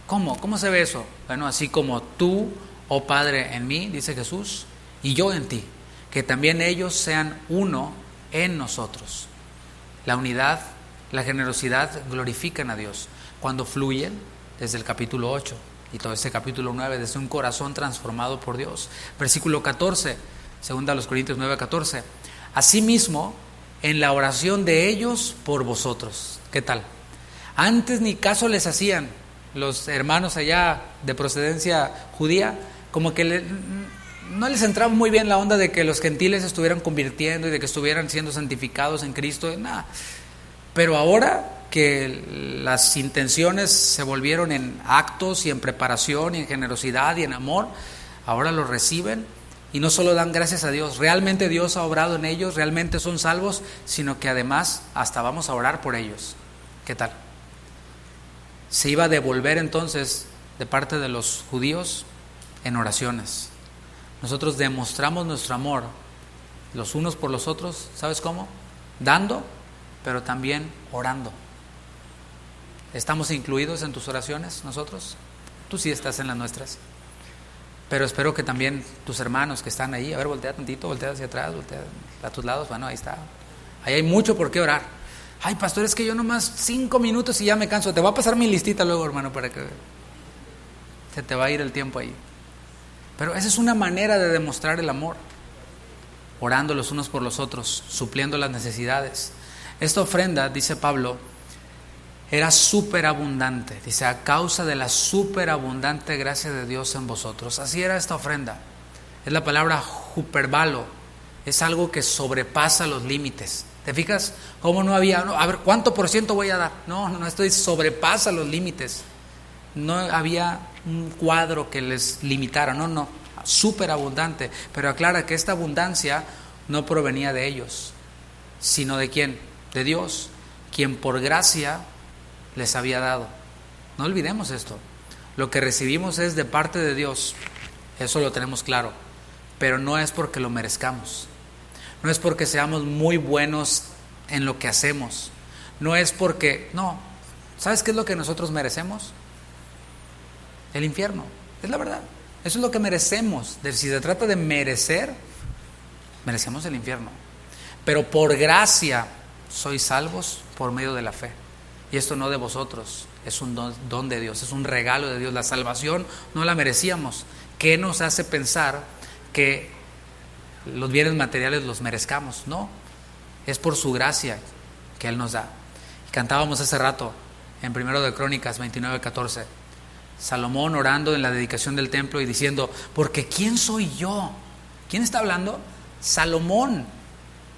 ¿Cómo? ¿Cómo se ve eso? Bueno, así como tú, oh Padre, en mí, dice Jesús, y yo en ti, que también ellos sean uno en nosotros. La unidad, la generosidad glorifican a Dios cuando fluyen desde el capítulo 8 y todo ese capítulo 9, desde un corazón transformado por Dios. Versículo 14, 2 Corintios 9:14. Asimismo, en la oración de ellos por vosotros. ¿Qué tal? Antes ni caso les hacían los hermanos allá de procedencia judía, como que no les entraba muy bien la onda de que los gentiles estuvieran convirtiendo y de que estuvieran siendo santificados en Cristo, nada. Pero ahora que las intenciones se volvieron en actos y en preparación y en generosidad y en amor, ahora lo reciben. Y no solo dan gracias a Dios, realmente Dios ha obrado en ellos, realmente son salvos, sino que además hasta vamos a orar por ellos. ¿Qué tal? Se iba a devolver entonces de parte de los judíos en oraciones. Nosotros demostramos nuestro amor los unos por los otros, ¿sabes cómo? Dando, pero también orando. ¿Estamos incluidos en tus oraciones nosotros? Tú sí estás en las nuestras. Pero espero que también tus hermanos que están ahí, a ver, voltea tantito, voltea hacia atrás, voltea a tus lados, bueno, ahí está. Ahí hay mucho por qué orar. Ay, pastor, es que yo nomás 5 minutos y ya me canso. Te voy a pasar mi listita luego, hermano, para que se te va a ir el tiempo ahí. Pero esa es una manera de demostrar el amor, orando los unos por los otros, supliendo las necesidades. Esta ofrenda, dice Pablo, era superabundante. Dice, a causa de la superabundante gracia de Dios en vosotros. Así era esta ofrenda. Es la palabra hyperbalo. Es algo que sobrepasa los límites. ¿Te fijas? ¿Cómo no había? No, a ver, ¿cuánto por ciento voy a dar? No, esto sobrepasa los límites. No había un cuadro que les limitara. No, superabundante. Pero aclara que esta abundancia no provenía de ellos, sino ¿de quién? De Dios, quien por gracia les había dado. No olvidemos esto. Lo que recibimos es de parte de Dios. Eso lo tenemos claro. Pero no es porque lo merezcamos. No es porque seamos muy buenos en lo que hacemos. No es porque... No. ¿Sabes qué es lo que nosotros merecemos? El infierno. Es la verdad. Eso es lo que merecemos. Si se trata de merecer, merecemos el infierno. Pero por gracia sois salvos por medio de la fe. Y esto no de vosotros, es un don de Dios, es un regalo de Dios. La salvación no la merecíamos. ¿Qué nos hace pensar que los bienes materiales los merezcamos? No, es por su gracia que Él nos da. Y cantábamos hace rato en 1 de Crónicas 29:14, Salomón orando en la dedicación del templo y diciendo, porque ¿quién soy yo? ¿Quién está hablando? Salomón.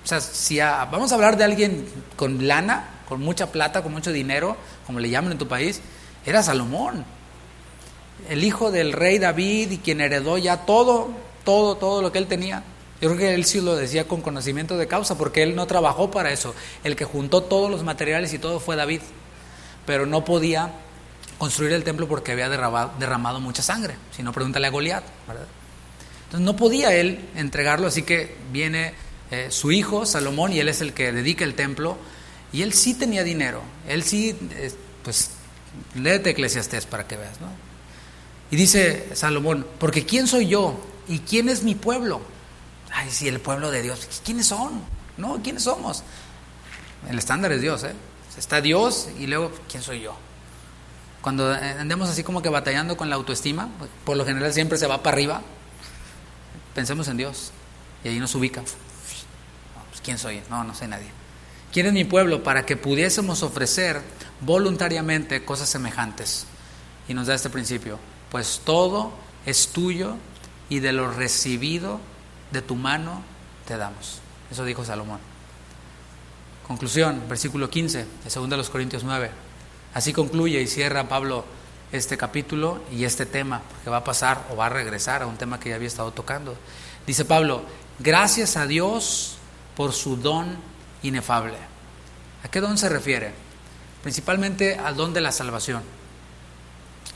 O sea, si vamos a hablar de alguien con lana, con mucha plata, con mucho dinero, como le llaman en tu país, era Salomón, el hijo del rey David, y quien heredó ya todo lo que él tenía. Yo creo que él sí lo decía con conocimiento de causa, porque él no trabajó para eso. El que juntó todos los materiales y todo fue David, pero no podía construir el templo porque había derramado mucha sangre. Si no, pregúntale a Goliat, ¿verdad? Entonces no podía él entregarlo, así que viene su hijo Salomón y él es el que dedica el templo. Y él sí tenía dinero, él sí, pues léete Eclesiastés para que veas, ¿no? Y dice Salomón, porque ¿quién soy yo? ¿Y quién es mi pueblo? Ay, sí, el pueblo de Dios. ¿Quiénes son? No, ¿quiénes somos? El estándar es Dios, ¿eh? Está Dios y luego, ¿quién soy yo? Cuando andemos así como que batallando con la autoestima, por lo general siempre se va para arriba. Pensemos en Dios y ahí nos ubica. No, pues, ¿quién soy? No soy nadie. ¿Quién es mi pueblo? Para que pudiésemos ofrecer voluntariamente cosas semejantes. Y nos da este principio, pues todo es tuyo y de lo recibido de tu mano te damos. Eso dijo Salomón. Conclusión, versículo 15 de 2 Corintios 9. Así concluye y cierra Pablo este capítulo y este tema, porque va a pasar o va a regresar a un tema que ya había estado tocando. Dice Pablo, gracias a Dios por su don inefable. ¿A qué don se refiere? Principalmente al don de la salvación.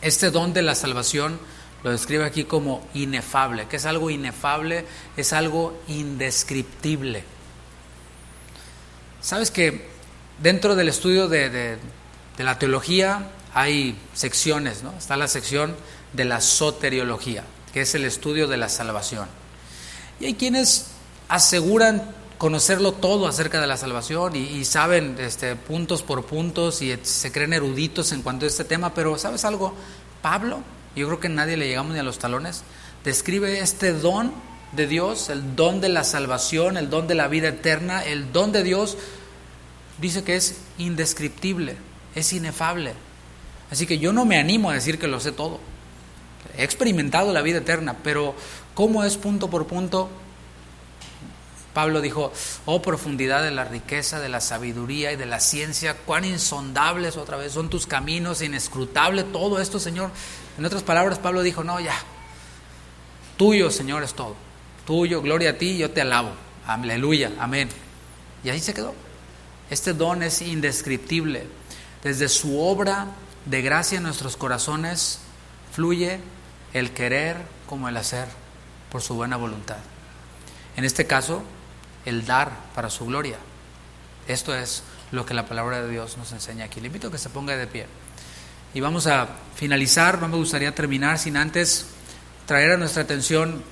Este don de la salvación lo describe aquí como inefable. ¿Qué es algo inefable? Es algo indescriptible. Sabes que dentro del estudio de la teología hay secciones, ¿no? Está la sección de la soteriología, que es el estudio de la salvación. Y hay quienes aseguran conocerlo todo acerca de la salvación y saben puntos por puntos y se creen eruditos en cuanto a este tema, pero ¿sabes algo? Pablo, yo creo que nadie le llegamos ni a los talones, describe este don de Dios, el don de la salvación, el don de la vida eterna, el don de Dios, dice que es indescriptible, es inefable. Así que yo no me animo a decir que lo sé todo. He experimentado la vida eterna, pero ¿cómo es punto por punto? Pablo dijo, oh profundidad de la riqueza, de la sabiduría y de la ciencia, cuán insondables otra vez son tus caminos, inescrutable todo esto, Señor. En otras palabras, Pablo dijo, no, ya, tuyo, Señor, es todo. Tuyo, gloria a ti, yo te alabo. Aleluya, amén. Y ahí se quedó. Este don es indescriptible. Desde su obra de gracia en nuestros corazones fluye el querer como el hacer por su buena voluntad. En este caso, el dar para su gloria. Esto es lo que la palabra de Dios nos enseña aquí. Le invito a que se ponga de pie. Y vamos a finalizar. No me gustaría terminar sin antes traer a nuestra atención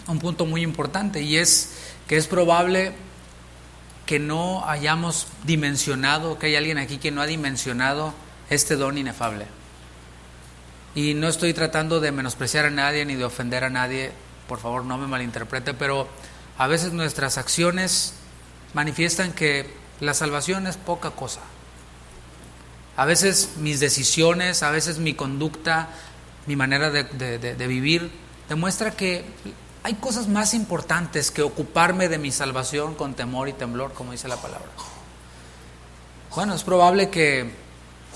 un punto muy importante, y es que es probable que no hayamos dimensionado, que hay alguien aquí que no ha dimensionado este don inefable. Y no estoy tratando de menospreciar a nadie ni de ofender a nadie, por favor no me malinterprete, pero a veces nuestras acciones manifiestan que la salvación es poca cosa. A veces mis decisiones, a veces mi conducta, mi manera de vivir, demuestra que hay cosas más importantes que ocuparme de mi salvación con temor y temblor, como dice la palabra. Bueno, es probable que,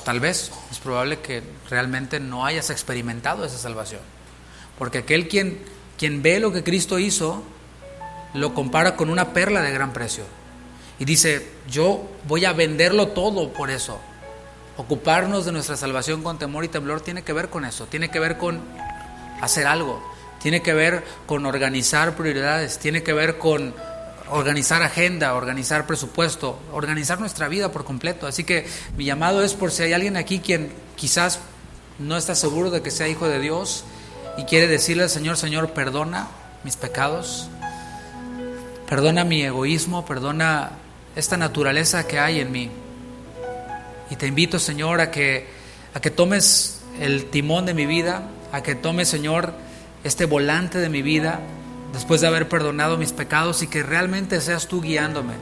tal vez, es probable que realmente no hayas experimentado esa salvación. Porque aquel quien ve lo que Cristo hizo, lo compara con una perla de gran precio. Y dice, yo voy a venderlo todo por eso. Ocuparnos de nuestra salvación con temor y temblor tiene que ver con eso. Tiene que ver con hacer algo. Tiene que ver con organizar prioridades. Tiene que ver con organizar agenda, organizar presupuesto, organizar nuestra vida por completo. Así que mi llamado es por si hay alguien aquí quien quizás no está seguro de que sea hijo de Dios y quiere decirle al Señor, Señor, perdona mis pecados, perdona mi egoísmo, perdona esta naturaleza que hay en mí. Y te invito, Señor, a que tomes el timón de mi vida, a que tomes, Señor, este volante de mi vida, después de haber perdonado mis pecados, y que realmente seas tú guiándome.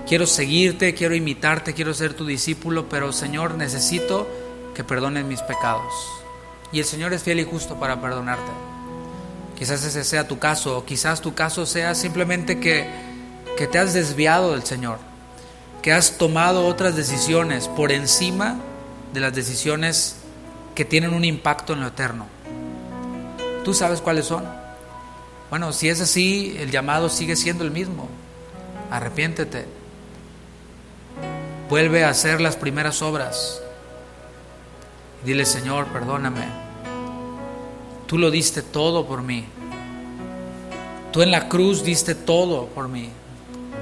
Quiero seguirte, quiero imitarte, quiero ser tu discípulo, pero, Señor, necesito que perdones mis pecados. Y el Señor es fiel y justo para perdonarte. Quizás ese sea tu caso, o quizás tu caso sea simplemente que te has desviado del Señor, que has tomado otras decisiones por encima de las decisiones que tienen un impacto en lo eterno. ¿Tú sabes cuáles son? Bueno, si es así, el llamado sigue siendo el mismo. Arrepiéntete. Vuelve a hacer las primeras obras. Dile, Señor, perdóname. Tú lo diste todo por mí. Tú en la cruz diste todo por mí.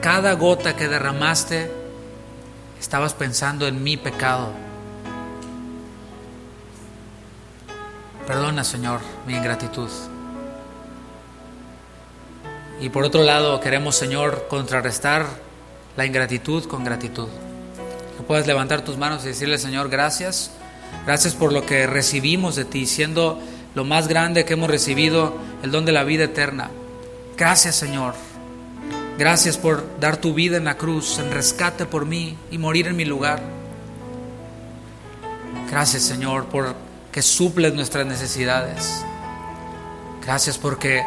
Cada gota que derramaste, estabas pensando en mi pecado. Perdona, Señor, mi ingratitud. Y por otro lado, queremos, Señor, contrarrestar la ingratitud con gratitud. Que puedas levantar tus manos y decirle, Señor, gracias. Gracias por lo que recibimos de ti, siendo lo más grande que hemos recibido, el don de la vida eterna. Gracias, Señor. Gracias por dar tu vida en la cruz, en rescate por mí y morir en mi lugar. Gracias, Señor, por que suples nuestras necesidades. Gracias porque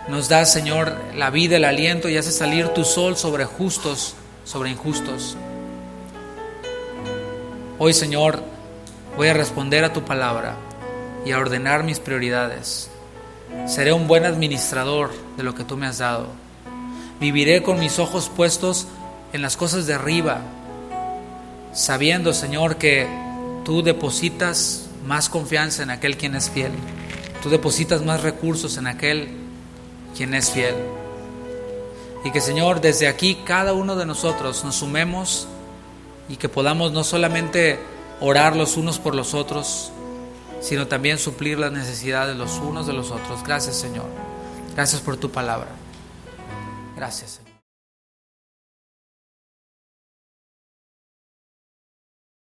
nos das, Señor, la vida, el aliento, y haces salir tu sol sobre justos, sobre injustos. Hoy, Señor, voy a responder a tu palabra y a ordenar mis prioridades. Seré un buen administrador de lo que tú me has dado. Viviré con mis ojos puestos en las cosas de arriba, sabiendo, Señor, que tú depositas más confianza en aquel quien es fiel. Tú depositas más recursos en aquel quien es fiel. Y que, Señor, desde aquí cada uno de nosotros nos sumemos y que podamos no solamente orar los unos por los otros, sino también suplir las necesidades los unos de los otros. Gracias, Señor. Gracias por tu palabra. Gracias, Señor.